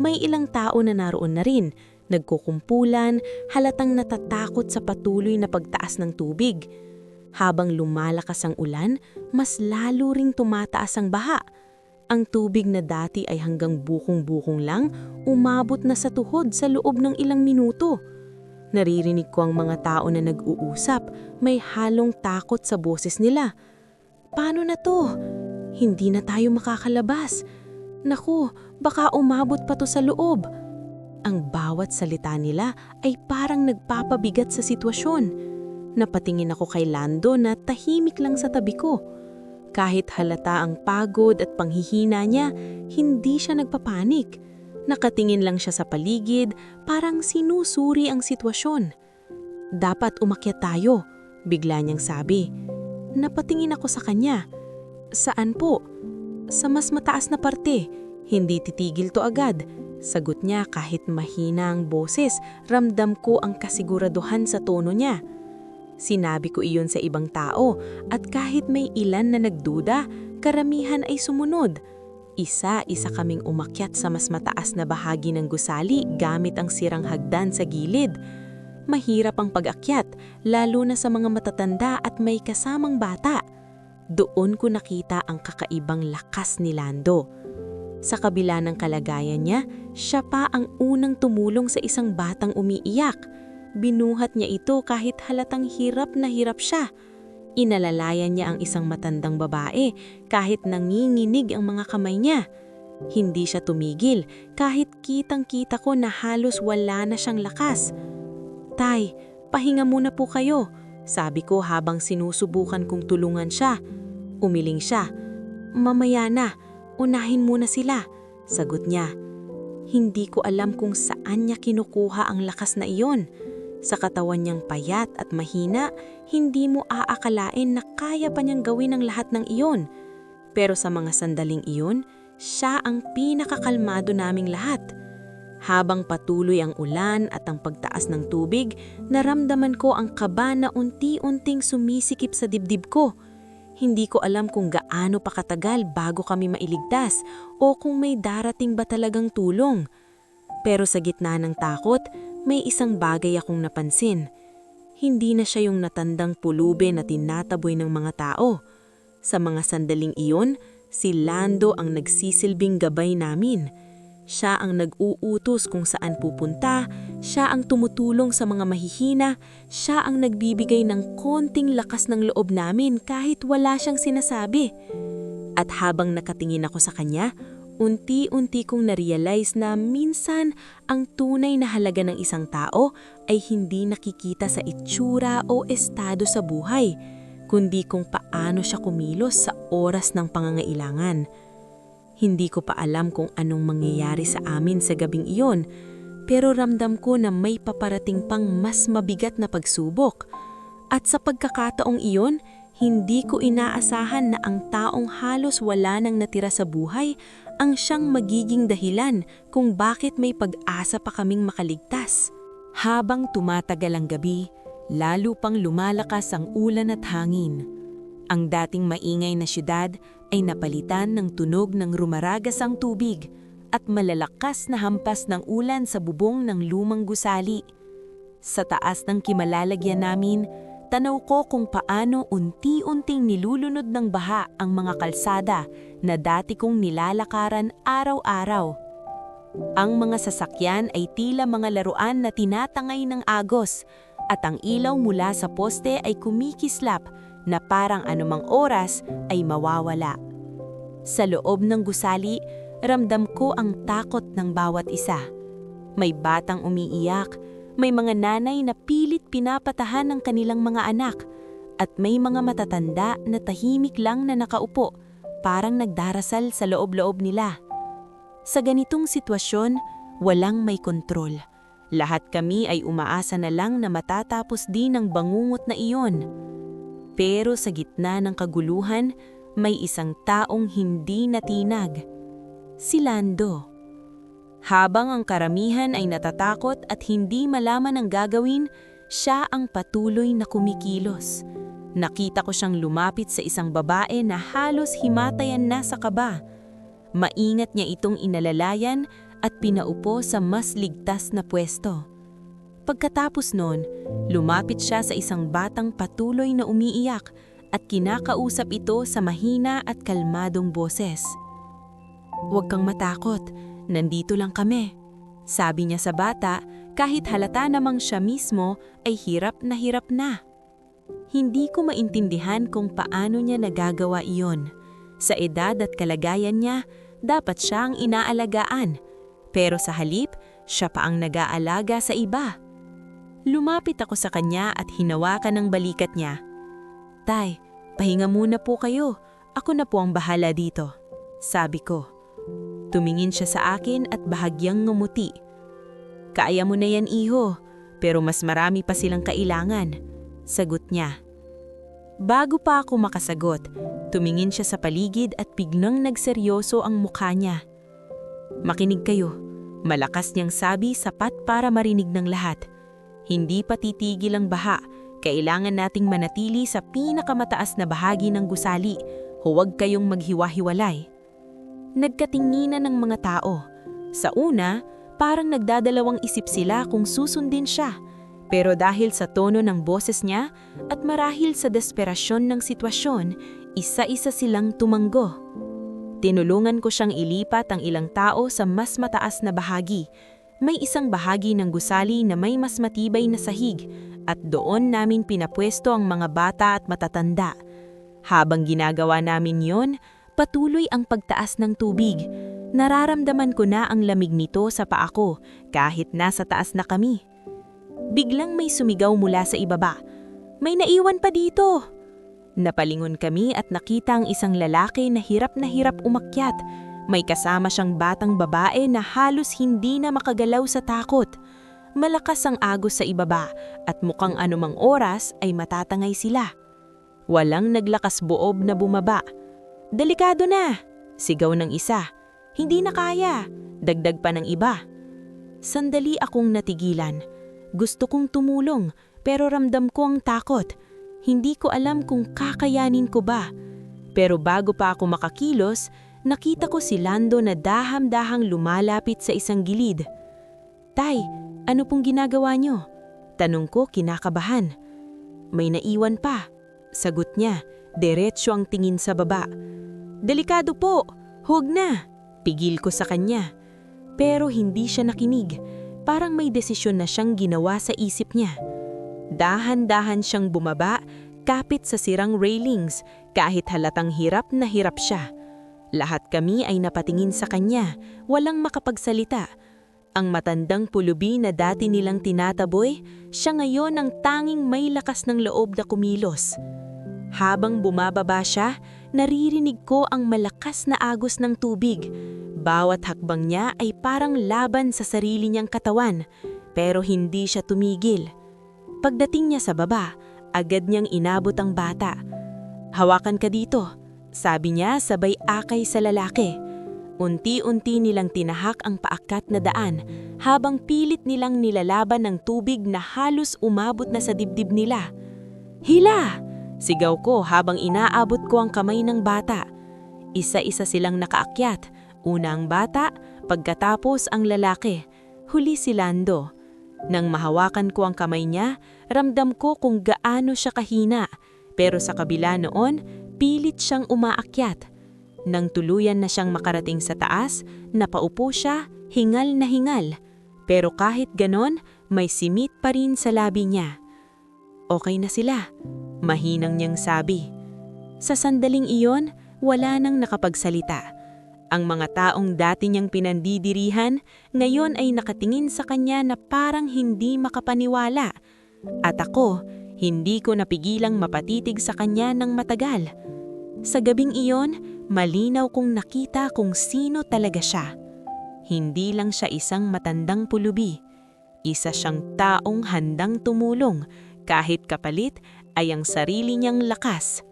May ilang tao na naroon na rin. Nagkukumpulan, halatang natatakot sa patuloy na pagtaas ng tubig. Habang lumalakas ang ulan, mas lalo ring tumataas ang baha. Ang tubig na dati ay hanggang bukong-bukong lang, umabot na sa tuhod sa loob ng ilang minuto. Naririnig ko ang mga tao na nag-uusap, may halong takot sa boses nila. "Paano na to? Hindi na tayo makakalabas. Naku, baka umabot pa to sa loob." Ang bawat salita nila ay parang nagpapabigat sa sitwasyon. Napatingin ako kay Lando na tahimik lang sa tabi ko. Kahit halata ang pagod at panghihina niya, hindi siya nagpapanik. Nakatingin lang siya sa paligid, parang sinusuri ang sitwasyon. "Dapat umakyat tayo," bigla niyang sabi. Napatingin ako sa kanya. "Saan po?" "Sa mas mataas na parte. Hindi titigil to agad," sagot niya kahit mahina ang boses. Ramdam ko ang kasiguraduhan sa tono niya. Sinabi ko iyon sa ibang tao at kahit may ilan na nagduda, karamihan ay sumunod. Isa-isa kaming umakyat sa mas mataas na bahagi ng gusali gamit ang sirang hagdan sa gilid. Mahirap ang pag-akyat, lalo na sa mga matatanda at may kasamang bata. Doon ko nakita ang kakaibang lakas ni Lando. Sa kabila ng kalagayan niya, siya pa ang unang tumulong sa isang batang umiiyak. Binuhat niya ito kahit halatang hirap na hirap siya. Inalalayan niya ang isang matandang babae kahit nanginginig ang mga kamay niya. Hindi siya tumigil kahit kitang-kita ko na halos wala na siyang lakas. "Tay, pahinga muna po kayo," sabi ko habang sinusubukan kong tulungan siya. Umiling siya. "Mamaya na, unahin muna sila," sagot niya. Hindi ko alam kung saan niya kinukuha ang lakas na iyon. Sa katawan niyang payat at mahina, hindi mo aakalain na kaya pa niyang gawin ang lahat ng iyon. Pero sa mga sandaling iyon, siya ang pinakakalmado naming lahat. Habang patuloy ang ulan at ang pagtaas ng tubig, naramdaman ko ang kaba na unti-unting sumisikip sa dibdib ko. Hindi ko alam kung gaano pa katagal bago kami mailigtas o kung may darating ba talagang tulong. Pero sa gitna ng takot, may isang bagay akong napansin. Hindi na siya yung natandang pulubi na tinataboy ng mga tao. Sa mga sandaling iyon, si Lando ang nagsisilbing gabay namin. Siya ang nag-uutos kung saan pupunta, siya ang tumutulong sa mga mahihina, siya ang nagbibigay ng konting lakas ng loob namin kahit wala siyang sinasabi. At habang nakatingin ako sa kanya, unti-unti kong na-realize na minsan ang tunay na halaga ng isang tao ay hindi nakikita sa itsura o estado sa buhay, kundi kung paano siya kumilos sa oras ng pangangailangan. Hindi ko pa alam kung anong mangyayari sa amin sa gabing iyon, pero ramdam ko na may paparating pang mas mabigat na pagsubok. At sa pagkakataong iyon, hindi ko inaasahan na ang taong halos wala nang natira sa buhay ang siyang magiging dahilan kung bakit may pag-asa pa kaming makaligtas. Habang tumatagal ang gabi, lalo pang lumalakas ang ulan at hangin. Ang dating maingay na syudad ay napalitan ng tunog ng rumaragas ang tubig at malalakas na hampas ng ulan sa bubong ng lumang gusali. Sa taas ng kimalalagyan namin, tanaw ko kung paano unti-unting nilulunod ng baha ang mga kalsada na dati kong nilalakaran araw-araw. Ang mga sasakyan ay tila mga laruan na tinatangay ng agos at ang ilaw mula sa poste ay kumikislap na parang anumang oras ay mawawala. Sa loob ng gusali, ramdam ko ang takot ng bawat isa. May batang umiiyak, may mga nanay na pilit pinapatahan ng kanilang mga anak, at may mga matatanda na tahimik lang na nakaupo, parang nagdarasal sa loob-loob nila. Sa ganitong sitwasyon, walang may kontrol. Lahat kami ay umaasa na lang na matatapos din ang bangungot na iyon. Pero sa gitna ng kaguluhan, may isang taong hindi natinag. Si Lando. Habang ang karamihan ay natatakot at hindi malaman ang gagawin, siya ang patuloy na kumikilos. Nakita ko siyang lumapit sa isang babae na halos himatayan na sa kaba. Maingat niya itong inalalayan at pinaupo sa mas ligtas na pwesto. Pagkatapos noon, lumapit siya sa isang batang patuloy na umiiyak at kinakausap ito sa mahina at kalmadong boses. "Huwag kang matakot, nandito lang kami," sabi niya sa bata kahit halata namang siya mismo ay hirap na. Hindi ko maintindihan kung paano niya nagagawa iyon. Sa edad at kalagayan niya, dapat siya ang inaalagaan. Pero sa halip, siya pa ang nag-aalaga sa iba. Lumapit ako sa kanya at hinawakan ng balikat niya. "Tay, pahinga muna po kayo. Ako na po ang bahala dito," sabi ko. Tumingin siya sa akin at bahagyang ngumuti. "Kaya mo na yan, iho, pero mas marami pa silang kailangan," sagot niya. Bago pa ako makasagot, tumingin siya sa paligid at biglang nagseryoso ang mukha niya. "Makinig kayo," malakas niyang sabi, sapat para marinig ng lahat. "Hindi pa titigil ang baha. Kailangan nating manatili sa pinakamataas na bahagi ng gusali. Huwag kayong maghiwa-hiwalay." Nagkatinginan ng mga tao. Sa una, parang nagdadalawang isip sila kung susundin siya. Pero dahil sa tono ng boses niya at marahil sa desperasyon ng sitwasyon, isa-isa silang tumanggo. Tinulungan ko siyang ilipat ang ilang tao sa mas mataas na bahagi. May isang bahagi ng gusali na may mas matibay na sahig at doon namin pinapwesto ang mga bata at matatanda. Habang ginagawa namin yon, patuloy ang pagtaas ng tubig. Nararamdaman ko na ang lamig nito sa paa ko kahit nasa taas na kami. Biglang may sumigaw mula sa ibaba. "May naiwan pa dito!" Napalingon kami at nakita ang isang lalaki na hirap umakyat. May kasama siyang batang babae na halos hindi na makagalaw sa takot. Malakas ang agos sa ibaba at mukhang anumang oras ay matatangay sila. Walang naglakas boob na bumaba. "Delikado na!" sigaw ng isa. "Hindi na kaya!" dagdag pa ng iba. Sandali akong natigilan. Gusto kong tumulong pero ramdam ko ang takot. Hindi ko alam kung kakayanin ko ba. Pero bago pa ako makakilos, nakita ko si Lando na daham-dahang lumalapit sa isang gilid. "Tay, ano pong ginagawa niyo?" tanong ko kinakabahan. "May naiwan pa," sagot niya, diretsyo ang tingin sa baba. "Delikado po, huwag na," pigil ko sa kanya. Pero hindi siya nakinig, parang may desisyon na siyang ginawa sa isip niya. Dahan-dahan siyang bumaba, kapit sa sirang railings, kahit halatang hirap na hirap siya. Lahat kami ay napatingin sa kanya, walang makapagsalita. Ang matandang pulubi na dati nilang tinataboy, siya ngayon ang tanging may lakas ng loob na kumilos. Habang bumababa siya, naririnig ko ang malakas na agos ng tubig. Bawat hakbang niya ay parang laban sa sarili niyang katawan, pero hindi siya tumigil. Pagdating niya sa baba, agad niyang inabot ang bata. "Hawakan ka dito," sabi niya sabay akay sa lalaki. Unti-unti nilang tinahak ang paakyat na daan habang pilit nilang nilalaban ng tubig na halos umabot na sa dibdib nila. "Hila!" sigaw ko habang inaabot ko ang kamay ng bata. Isa-isa silang nakaakyat, una ang bata, pagkatapos ang lalaki, huli si Lando. Nang mahawakan ko ang kamay niya, ramdam ko kung gaano siya kahina, pero sa kabila noon, pilit siyang umaakyat. Nang tuluyan na siyang makarating sa taas, napaupo siya, hingal na hingal. Pero kahit ganon, may simit pa rin sa labi niya. "Okay na sila," mahinang niyang sabi. Sa sandaling iyon, wala nang nakapagsalita. Ang mga taong dati niyang pinandidirihan, ngayon ay nakatingin sa kanya na parang hindi makapaniwala. At ako, hindi ko napigilang mapatitig sa kanya ng matagal. Sa gabing iyon, malinaw kong nakita kung sino talaga siya. Hindi lang siya isang matandang pulubi. Isa siyang taong handang tumulong, kahit kapalit ay ang sarili niyang lakas.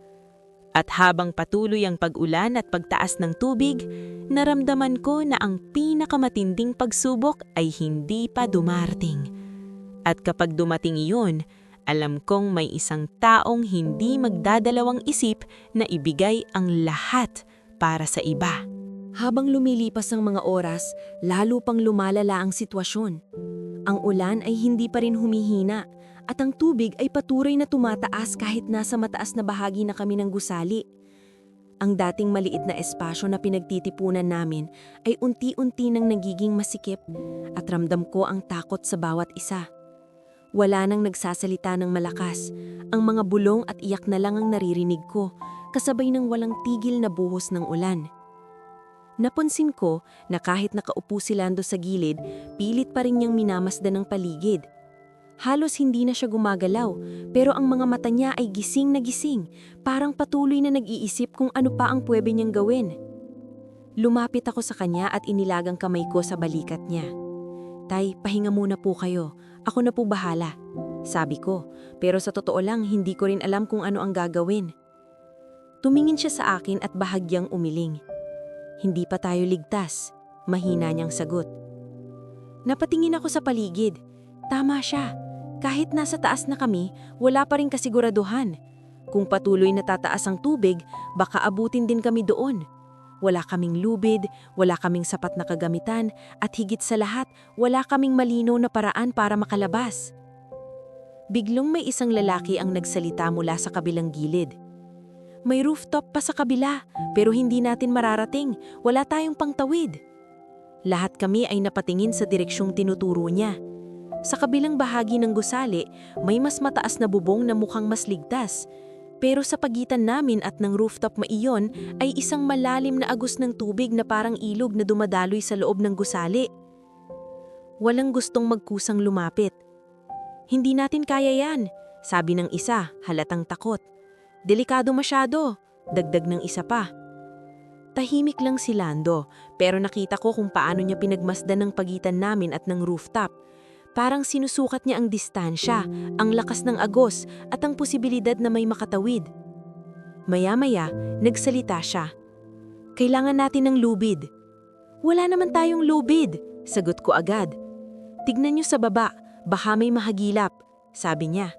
At habang patuloy ang pag-ulan at pagtaas ng tubig, naramdaman ko na ang pinakamatinding pagsubok ay hindi pa dumarating. At kapag dumating iyon, alam kong may isang taong hindi magdadalawang isip na ibigay ang lahat para sa iba. Habang lumilipas ang mga oras, lalo pang lumalala ang sitwasyon. Ang ulan ay hindi pa rin humihina at ang tubig ay patuloy na tumataas kahit nasa mataas na bahagi na kami ng gusali. Ang dating maliit na espasyo na pinagtitipunan namin ay unti-unti nang nagiging masikip at ramdam ko ang takot sa bawat isa. Wala nang nagsasalita ng malakas, ang mga bulong at iyak na lang ang naririnig ko, kasabay ng walang tigil na buhos ng ulan. Napansin ko na kahit nakaupo si Lando sa gilid, pilit pa rin niyang minamasdan ng paligid. Halos hindi na siya gumagalaw, pero ang mga mata niya ay gising na gising, parang patuloy na nag-iisip kung ano pa ang pwede niyang gawin. Lumapit ako sa kanya at inilagang kamay ko sa balikat niya. "Tay, pahinga muna po kayo. Ako na po bahala," sabi ko, pero sa totoo lang hindi ko rin alam kung ano ang gagawin. Tumingin siya sa akin at bahagyang umiling. "Hindi pa tayo ligtas," mahina niyang sagot. Napatingin ako sa paligid. Tama siya. Kahit nasa taas na kami, wala pa rin kasiguraduhan. Kung patuloy na tataas ang tubig, baka abutin din kami doon. Wala kaming lubid, wala kaming sapat na kagamitan, at higit sa lahat, wala kaming malinaw na paraan para makalabas. Biglang may isang lalaki ang nagsalita mula sa kabilang gilid. May rooftop pa sa kabila, pero hindi natin mararating. Wala tayong pangtawid. Lahat kami ay napatingin sa direksyong tinuturo niya. Sa kabilang bahagi ng gusali, may mas mataas na bubong na mukhang mas ligtas. Pero sa pagitan namin at ng rooftop maiyon ay isang malalim na agos ng tubig na parang ilog na dumadaloy sa loob ng gusali. Walang gustong magkusang lumapit. Hindi natin kaya yan, sabi ng isa, halatang takot. Delikado masyado, dagdag ng isa pa. Tahimik lang si Lando, pero nakita ko kung paano niya pinagmasdan ng pagitan namin at ng rooftop. Parang sinusukat niya ang distansya, ang lakas ng agos at ang posibilidad na may makatawid. Maya-maya, nagsalita siya. Kailangan natin ng lubid. Wala naman tayong lubid, sagot ko agad. Tignan niyo sa baba, baka may mahagilap, sabi niya.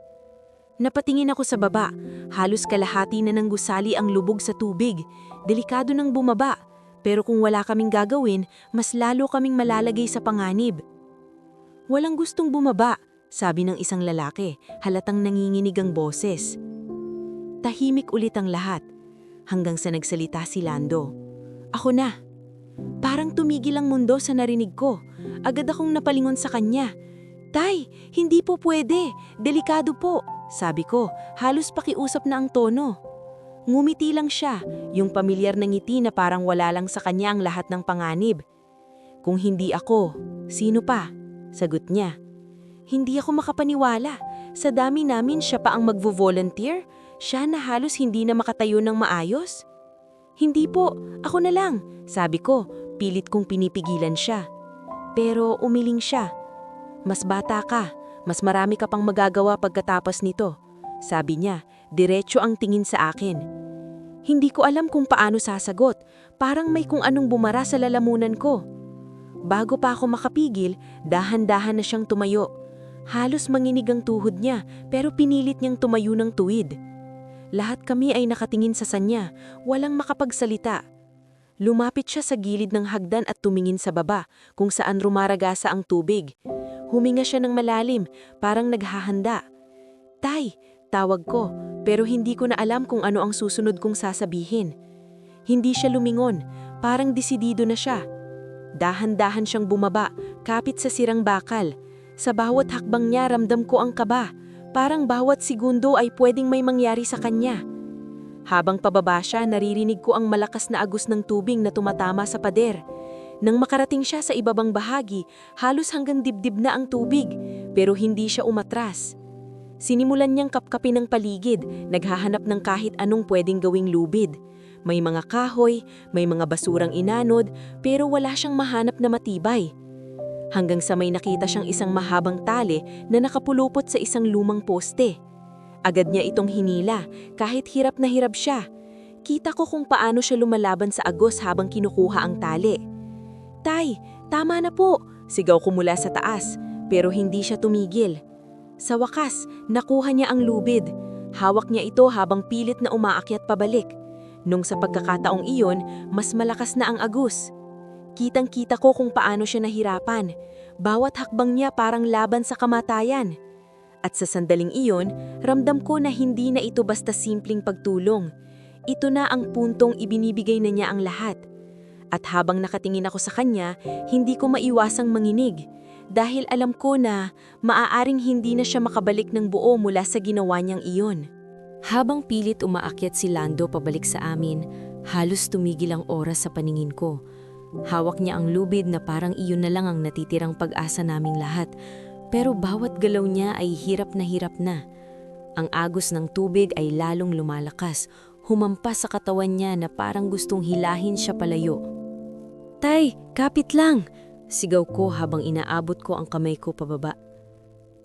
Napatingin ako sa baba, halos kalahati na ng gusali ang lubog sa tubig. Delikado nang bumaba, pero kung wala kaming gagawin, mas lalo kaming malalagay sa panganib. Walang gustong bumaba, sabi ng isang lalaki, halatang nanginginig ang boses. Tahimik ulit ang lahat, hanggang sa nagsalita si Lando. Ako na. Parang tumigil ang mundo sa narinig ko. Agad akong napalingon sa kanya. Tay, hindi po pwede. Delikado po, sabi ko, halos pakiusap na ang tono. Ngumiti lang siya, yung pamilyar na ngiti na parang wala lang sa kanya ang lahat ng panganib. Kung hindi ako, sino pa? Sagot niya. Hindi ako makapaniwala. Sa dami namin siya pa ang magvo-volunteer. Siya na halos hindi na makatayo ng maayos. Hindi po, ako na lang, sabi ko, pilit kong pinipigilan siya. Pero umiling siya. Mas bata ka, mas marami ka pang magagawa pagkatapos nito. Sabi niya, diretso ang tingin sa akin. Hindi ko alam kung paano sasagot, parang may kung anong bumara sa lalamunan ko. Bago pa ako makapigil, dahan-dahan na siyang tumayo. Halos manginig ang tuhod niya, pero pinilit niyang tumayo ng tuwid. Lahat kami ay nakatingin sa sanya, walang makapagsalita. Lumapit siya sa gilid ng hagdan at tumingin sa baba, kung saan rumaragasa ang tubig. Huminga siya ng malalim, parang naghahanda. Tay, tawag ko, pero hindi ko na alam kung ano ang susunod kong sasabihin. Hindi siya lumingon, parang desidido na siya. Dahan-dahan siyang bumaba, kapit sa sirang bakal. Sa bawat hakbang niya ramdam ko ang kaba, parang bawat segundo ay pwedeng may mangyari sa kanya. Habang pababa siya, naririnig ko ang malakas na agos ng tubig na tumatama sa pader. Nang makarating siya sa ibabang bahagi, halos hanggang dibdib na ang tubig, pero hindi siya umatras. Sinimulan niyang kapkapin ang paligid, naghahanap ng kahit anong pwedeng gawing lubid. May mga kahoy, may mga basurang inanod, pero wala siyang mahanap na matibay. Hanggang sa may nakita siyang isang mahabang tali na nakapulupot sa isang lumang poste. Agad niya itong hinila, kahit hirap na hirap siya. Kita ko kung paano siya lumalaban sa agos habang kinukuha ang tali. Tay, tama na po, sigaw ko mula sa taas, pero hindi siya tumigil. Sa wakas, nakuha niya ang lubid. Hawak niya ito habang pilit na umaakyat pabalik. Nung sa pagkakataong iyon, mas malakas na ang agos. Kitang-kita ko kung paano siya nahirapan. Bawat hakbang niya parang laban sa kamatayan. At sa sandaling iyon, ramdam ko na hindi na ito basta simpleng pagtulong. Ito na ang puntong ibinibigay na niya ang lahat. At habang nakatingin ako sa kanya, hindi ko maiwasang manginig. Dahil alam ko na maaaring hindi na siya makabalik ng buo mula sa ginawa niyang iyon. Habang pilit umaakyat si Lando pabalik sa amin, halos tumigil ang oras sa paningin ko. Hawak niya ang lubid na parang iyon na lang ang natitirang pag-asa naming lahat, pero bawat galaw niya ay hirap na. Ang agos ng tubig ay lalong lumalakas, humampas sa katawan niya na parang gustong hilahin siya palayo. Tay, kapit lang! Sigaw ko habang inaabot ko ang kamay ko pababa.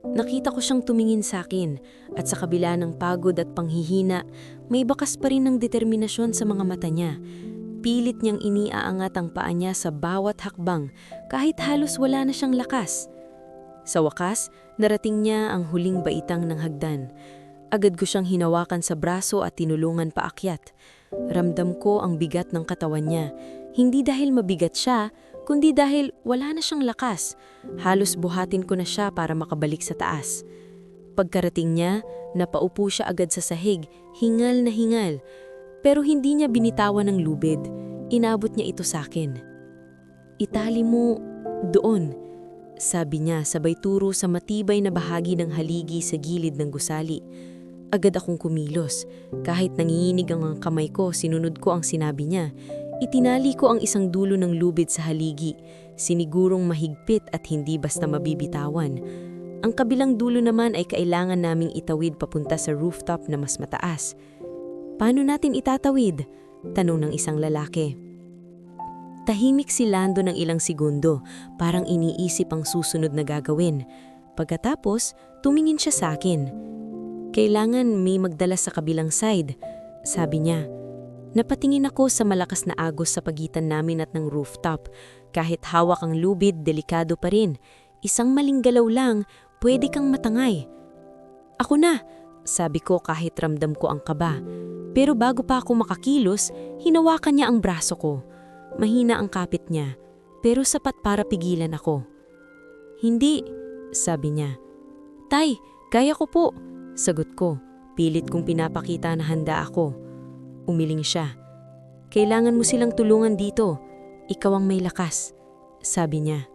Nakita ko siyang tumingin sa akin at sa kabila ng pagod at panghihina, may bakas pa rin ng determinasyon sa mga mata niya. Pilit niyang iniaangat ang paa niya sa bawat hakbang kahit halos wala na siyang lakas. Sa wakas, narating niya ang huling baitang ng hagdan. Agad ko siyang hinawakan sa braso at tinulungan paakyat. Ramdam ko ang bigat ng katawan niya. Hindi dahil mabigat siya, kundi dahil wala na siyang lakas. Halos buhatin ko na siya para makabalik sa taas. pagkarating niya, napaupo siya agad sa sahig, hingal na hingal. Pero hindi niya binitawan ng lubid. Inabot niya ito sa akin. "Itali mo doon," sabi niya sabay turo sa matibay na bahagi ng haligi sa gilid ng gusali. Agad akong kumilos. Kahit nanginginig ang kamay ko, sinunod ko ang sinabi niya. Itinali ko ang isang dulo ng lubid sa haligi, sinigurong mahigpit at hindi basta mabibitawan. Ang kabilang dulo naman ay kailangan naming itawid papunta sa rooftop na mas mataas. "Paano natin itatawid?" tanong ng isang lalaki. Tahimik si Lando ng ilang segundo, parang iniisip ang susunod na gagawin. Pagkatapos, tumingin siya sa akin. "Kailangan may magdala sa kabilang side," sabi niya. Napatingin ako sa malakas na agos sa pagitan namin at ng rooftop. Kahit hawak ang lubid, delikado pa rin. Isang maling galaw lang, pwede kang matangay. "Ako na," sabi ko kahit ramdam ko ang kaba. Pero bago pa ako makakilos, hinawakan niya ang braso ko. Mahina ang kapit niya, pero sapat para pigilan ako. "Hindi," sabi niya. "Tay, kaya ko po," sagot ko. Pilit kong pinapakita na handa ako. Umiling siya. "Kailangan mo silang tulungan dito. Ikaw ang may lakas," sabi niya.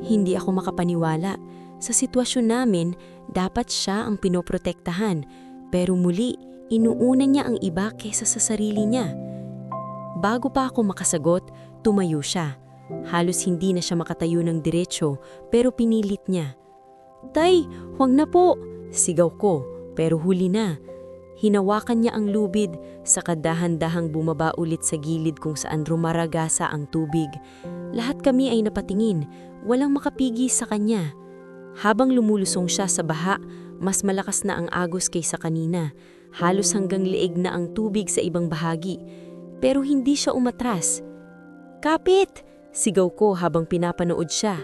Hindi ako makapaniwala. Sa sitwasyon namin, dapat siya ang pinoprotektahan. Pero muli, inuuna niya ang iba kaysa sa sarili niya. Bago pa ako makasagot, tumayo siya. Halos hindi na siya makatayo ng diretsyo, pero pinilit niya. "Tay, huwag na po," sigaw ko, pero huli na. Hinawakan niya ang lubid, saka dahan-dahang bumaba ulit sa gilid kung saan rumaragasa ang tubig. Lahat kami ay napatingin, walang makapigi sa kanya. Habang lumulusong siya sa baha, mas malakas na ang agos kaysa kanina. Halos hanggang leeg na ang tubig sa ibang bahagi. Pero hindi siya umatras. "Kapit!" sigaw ko habang pinapanood siya.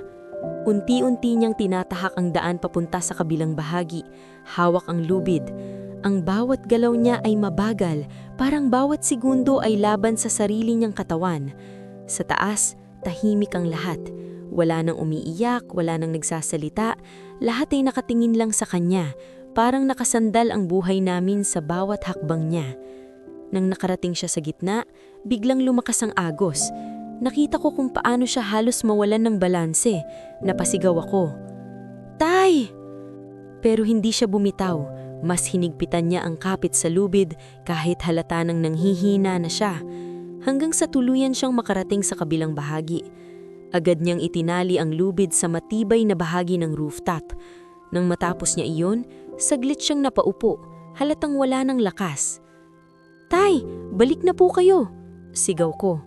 Unti-unti niyang tinatahak ang daan papunta sa kabilang bahagi. Hawak ang lubid. Ang bawat galaw niya ay mabagal, parang bawat segundo ay laban sa sarili niyang katawan. Sa taas, tahimik ang lahat. Wala nang umiiyak, wala nang nagsasalita, lahat ay nakatingin lang sa kanya, parang nakasandal ang buhay namin sa bawat hakbang niya. Nang nakarating siya sa gitna, biglang lumakas ang agos. Nakita ko kung paano siya halos mawalan ng balanse. Napasigaw ako, "Tay!" Pero hindi siya bumitaw. Mas hinigpitan niya ang kapit sa lubid kahit halata nang nanghihina na siya. Hanggang sa tuluyan siyang makarating sa kabilang bahagi. Agad niyang itinali ang lubid sa matibay na bahagi ng rooftop. Nang matapos niya iyon, saglit siyang napaupo, halatang wala ng lakas. "Tay, balik na po kayo!" sigaw ko.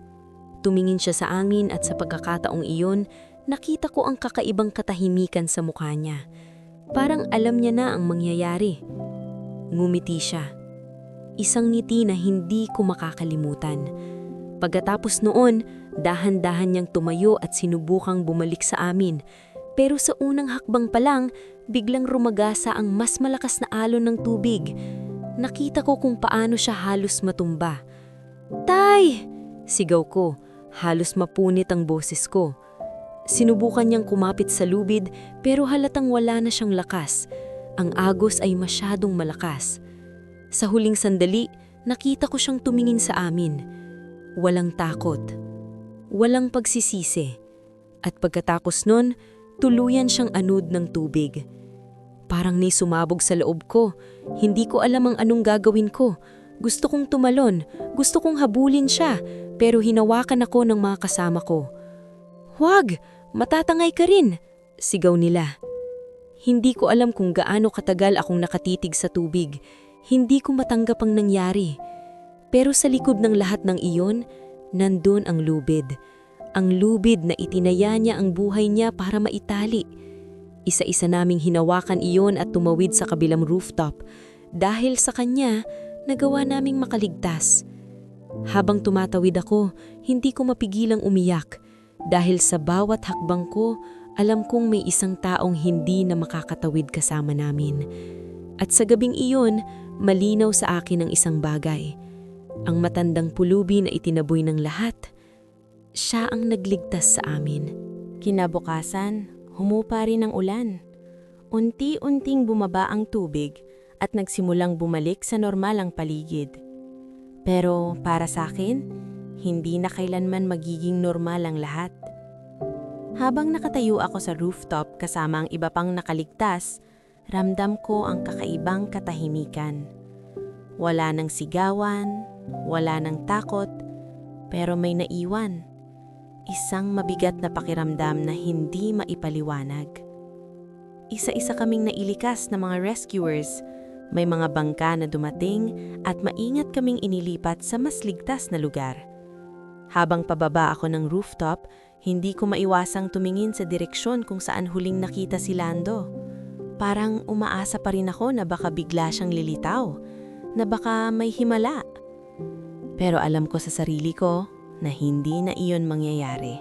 Tumingin siya sa amin at sa pagkakataong iyon, nakita ko ang kakaibang katahimikan sa mukha niya. Parang alam niya na ang mangyayari. Ngumiti siya. Isang ngiti na hindi ko makakalimutan. Pagkatapos noon, dahan-dahan niyang tumayo at sinubukang bumalik sa amin. Pero sa unang hakbang pa lang, biglang rumagasa ang mas malakas na alon ng tubig. Nakita ko kung paano siya halos matumba. "Tay!" sigaw ko. Halos mapunit ang boses ko. Sinubukan niyang kumapit sa lubid pero halatang wala na siyang lakas. Ang agos ay masyadong malakas. Sa huling sandali, nakita ko siyang tumingin sa amin. Walang takot. Walang pagsisisi. At pagkatapos nun, tuluyan siyang anod ng tubig. Parang may sumabog sa loob ko. Hindi ko alam ang anong gagawin ko. Gusto kong tumalon. Gusto kong habulin siya. Pero hinawakan ako ng mga kasama ko. "Huwag! Matatangay ka rin!" sigaw nila. Hindi ko alam kung gaano katagal akong nakatitig sa tubig. Hindi ko matanggap ang nangyari. Pero sa likod ng lahat ng iyon, nandun ang lubid. Ang lubid na itinaya niya ang buhay niya para maitali. Isa-isa naming hinawakan iyon at tumawid sa kabilang rooftop. Dahil sa kanya, nagawa naming makaligtas. Habang tumatawid ako, hindi ko mapigilang umiyak. Dahil sa bawat hakbang ko, alam kong may isang taong hindi na makakatawid kasama namin. At sa gabing iyon, malinaw sa akin ang isang bagay. Ang matandang pulubi na itinaboy ng lahat, siya ang nagligtas sa amin. Kinabukasan, humupa rin ang ulan. Unti-unting bumaba ang tubig at nagsimulang bumalik sa normal ang paligid. Pero para sa akin, hindi na kailanman magiging normal ang lahat. Habang nakatayo ako sa rooftop kasama ang iba pang nakaligtas, ramdam ko ang kakaibang katahimikan. Wala nang sigawan, wala nang takot, pero may naiwan. Isang mabigat na pakiramdam na hindi maipaliwanag. Isa-isa kaming nailikas na mga rescuers. May mga bangka na dumating at maingat kaming inilipat sa mas ligtas na lugar. Habang pababa ako ng rooftop, hindi ko maiwasang tumingin sa direksyon kung saan huling nakita si Lando. Parang umaasa pa rin ako na baka bigla siyang lilitaw, na baka may himala. Pero alam ko sa sarili ko na hindi na iyon mangyayari.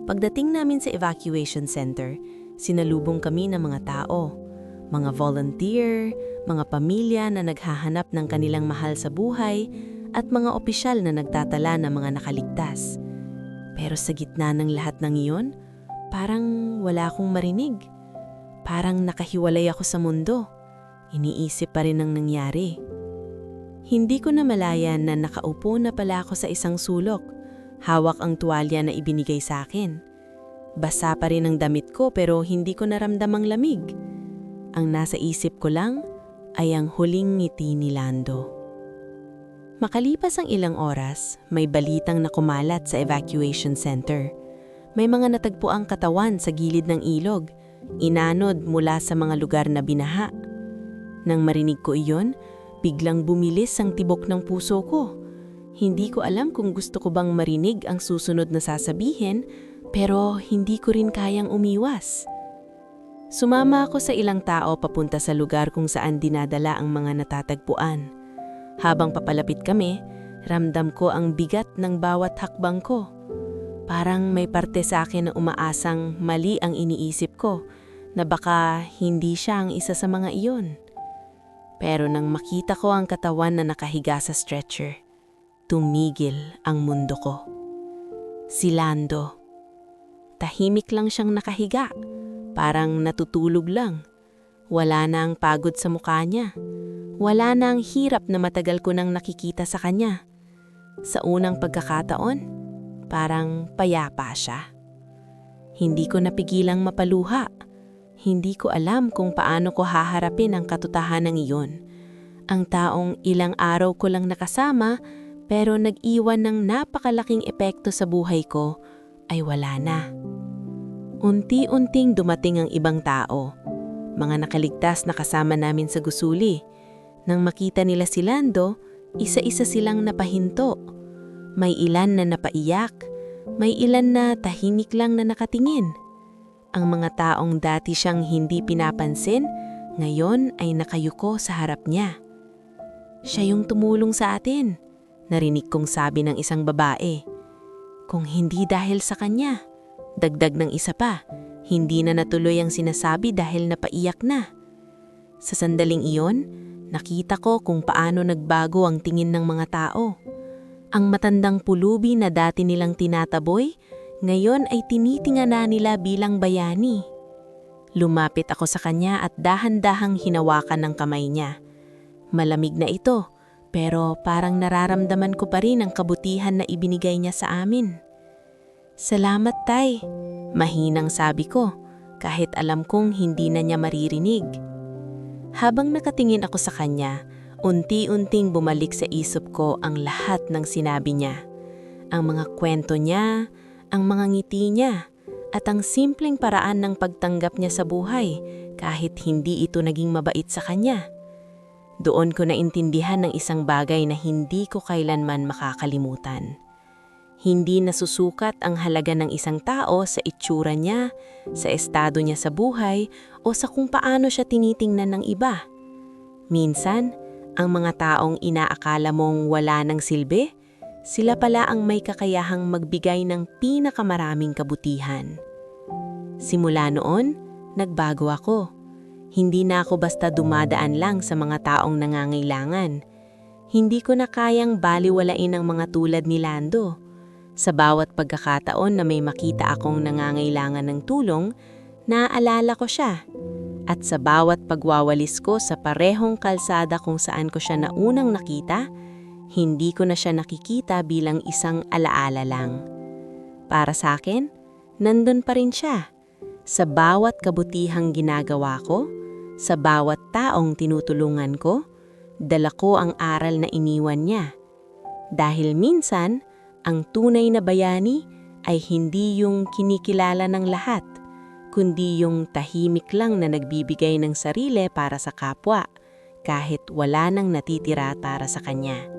Pagdating namin sa evacuation center, sinalubong kami ng mga tao. Mga volunteer, mga pamilya na naghahanap ng kanilang mahal sa buhay, at mga opisyal na nagtatala ng mga nakaligtas. Pero sa gitna ng lahat ng iyon, parang wala akong marinig. Parang nakahiwalay ako sa mundo. Iniisip pa rin ang nangyari. Hindi ko na malayan na nakaupo na pala ako sa isang sulok. Hawak ang tuwalya na ibinigay sa akin. Basa pa rin ang damit ko pero hindi ko naramdam ang lamig. Ang nasa isip ko lang ay ang huling ngiti ni Lando. Makalipas ang ilang oras, may balitang nakumalat sa evacuation center. May mga natagpuang katawan sa gilid ng ilog, inanod mula sa mga lugar na binaha. Nang marinig ko iyon, biglang bumilis ang tibok ng puso ko. Hindi ko alam kung gusto ko bang marinig ang susunod na sasabihin, pero hindi ko rin kayang umiwas. Sumama ako sa ilang tao papunta sa lugar kung saan dinadala ang mga natatagpuan. Habang papalapit kami, ramdam ko ang bigat ng bawat hakbang ko. Parang may parte sa akin na umaasang mali ang iniisip ko, na baka hindi siya ang isa sa mga iyon. Pero nang makita ko ang katawan na nakahiga sa stretcher, tumigil ang mundo ko. Si Lando. Tahimik lang siyang nakahiga. Parang natutulog lang. Wala na ang pagod sa mukha niya. Wala na ang hirap na matagal ko nang nakikita sa kanya. Sa unang pagkakataon, parang payapa siya. Hindi ko napigilang mapaluha. Hindi ko alam kung paano ko haharapin ang katotohanan iyon. Ang taong ilang araw ko lang nakasama pero nag-iwan ng napakalaking epekto sa buhay ko ay wala na. Unti-unting dumating ang ibang tao, mga nakaligtas na kasama namin sa gusuli. Nang makita nila si Lando, isa-isa silang napahinto. May ilan na napaiyak, may ilan na tahimik lang na nakatingin. Ang mga taong dati siyang hindi pinapansin, ngayon ay nakayuko sa harap niya. Siya yung tumulong sa atin, narinig kong sabi ng isang babae. Kung hindi dahil sa kanya, dagdag ng isa pa, hindi na natuloy ang sinasabi dahil napaiyak na. Sa sandaling iyon, nakita ko kung paano nagbago ang tingin ng mga tao. Ang matandang pulubi na dati nilang tinataboy, ngayon ay tinitingnan nila bilang bayani. Lumapit ako sa kanya at dahan-dahang hinawakan ng kamay niya. Malamig na ito, pero parang nararamdaman ko pa rin ang kabutihan na ibinigay niya sa amin. Salamat, Tay, mahinang sabi ko, kahit alam kong hindi na niya maririnig. Habang nakatingin ako sa kanya, unti-unting bumalik sa isip ko ang lahat ng sinabi niya. Ang mga kwento niya, ang mga ngiti niya, at ang simpleng paraan ng pagtanggap niya sa buhay kahit hindi ito naging mabait sa kanya. Doon ko naintindihan ng isang bagay na hindi ko kailanman makakalimutan. Hindi nasusukat ang halaga ng isang tao sa itsura niya, sa estado niya sa buhay, o sa kung paano siya tinitingnan ng iba. Minsan, ang mga taong inaakala mong wala ng silbi, sila pala ang may kakayahang magbigay ng pinakamaraming kabutihan. Simula noon, nagbago ako. Hindi na ako basta dumadaan lang sa mga taong nangangailangan. Hindi ko na kayang baliwalain ang mga tulad ni Lando. Sa bawat pagkakataon na may makita akong nangangailangan ng tulong, naaalala ko siya. At sa bawat pagwawalis ko sa parehong kalsada kung saan ko siya naunang nakita, hindi ko na siya nakikita bilang isang alaala lang. Para sa akin, nandun pa rin siya. Sa bawat kabutihang ginagawa ko, sa bawat taong tinutulungan ko, dala ko ang aral na iniwan niya. Dahil minsan, ang tunay na bayani ay hindi yung kinikilala ng lahat, kundi yung tahimik lang na nagbibigay ng sarili para sa kapwa, kahit wala nang natitira para sa kanya.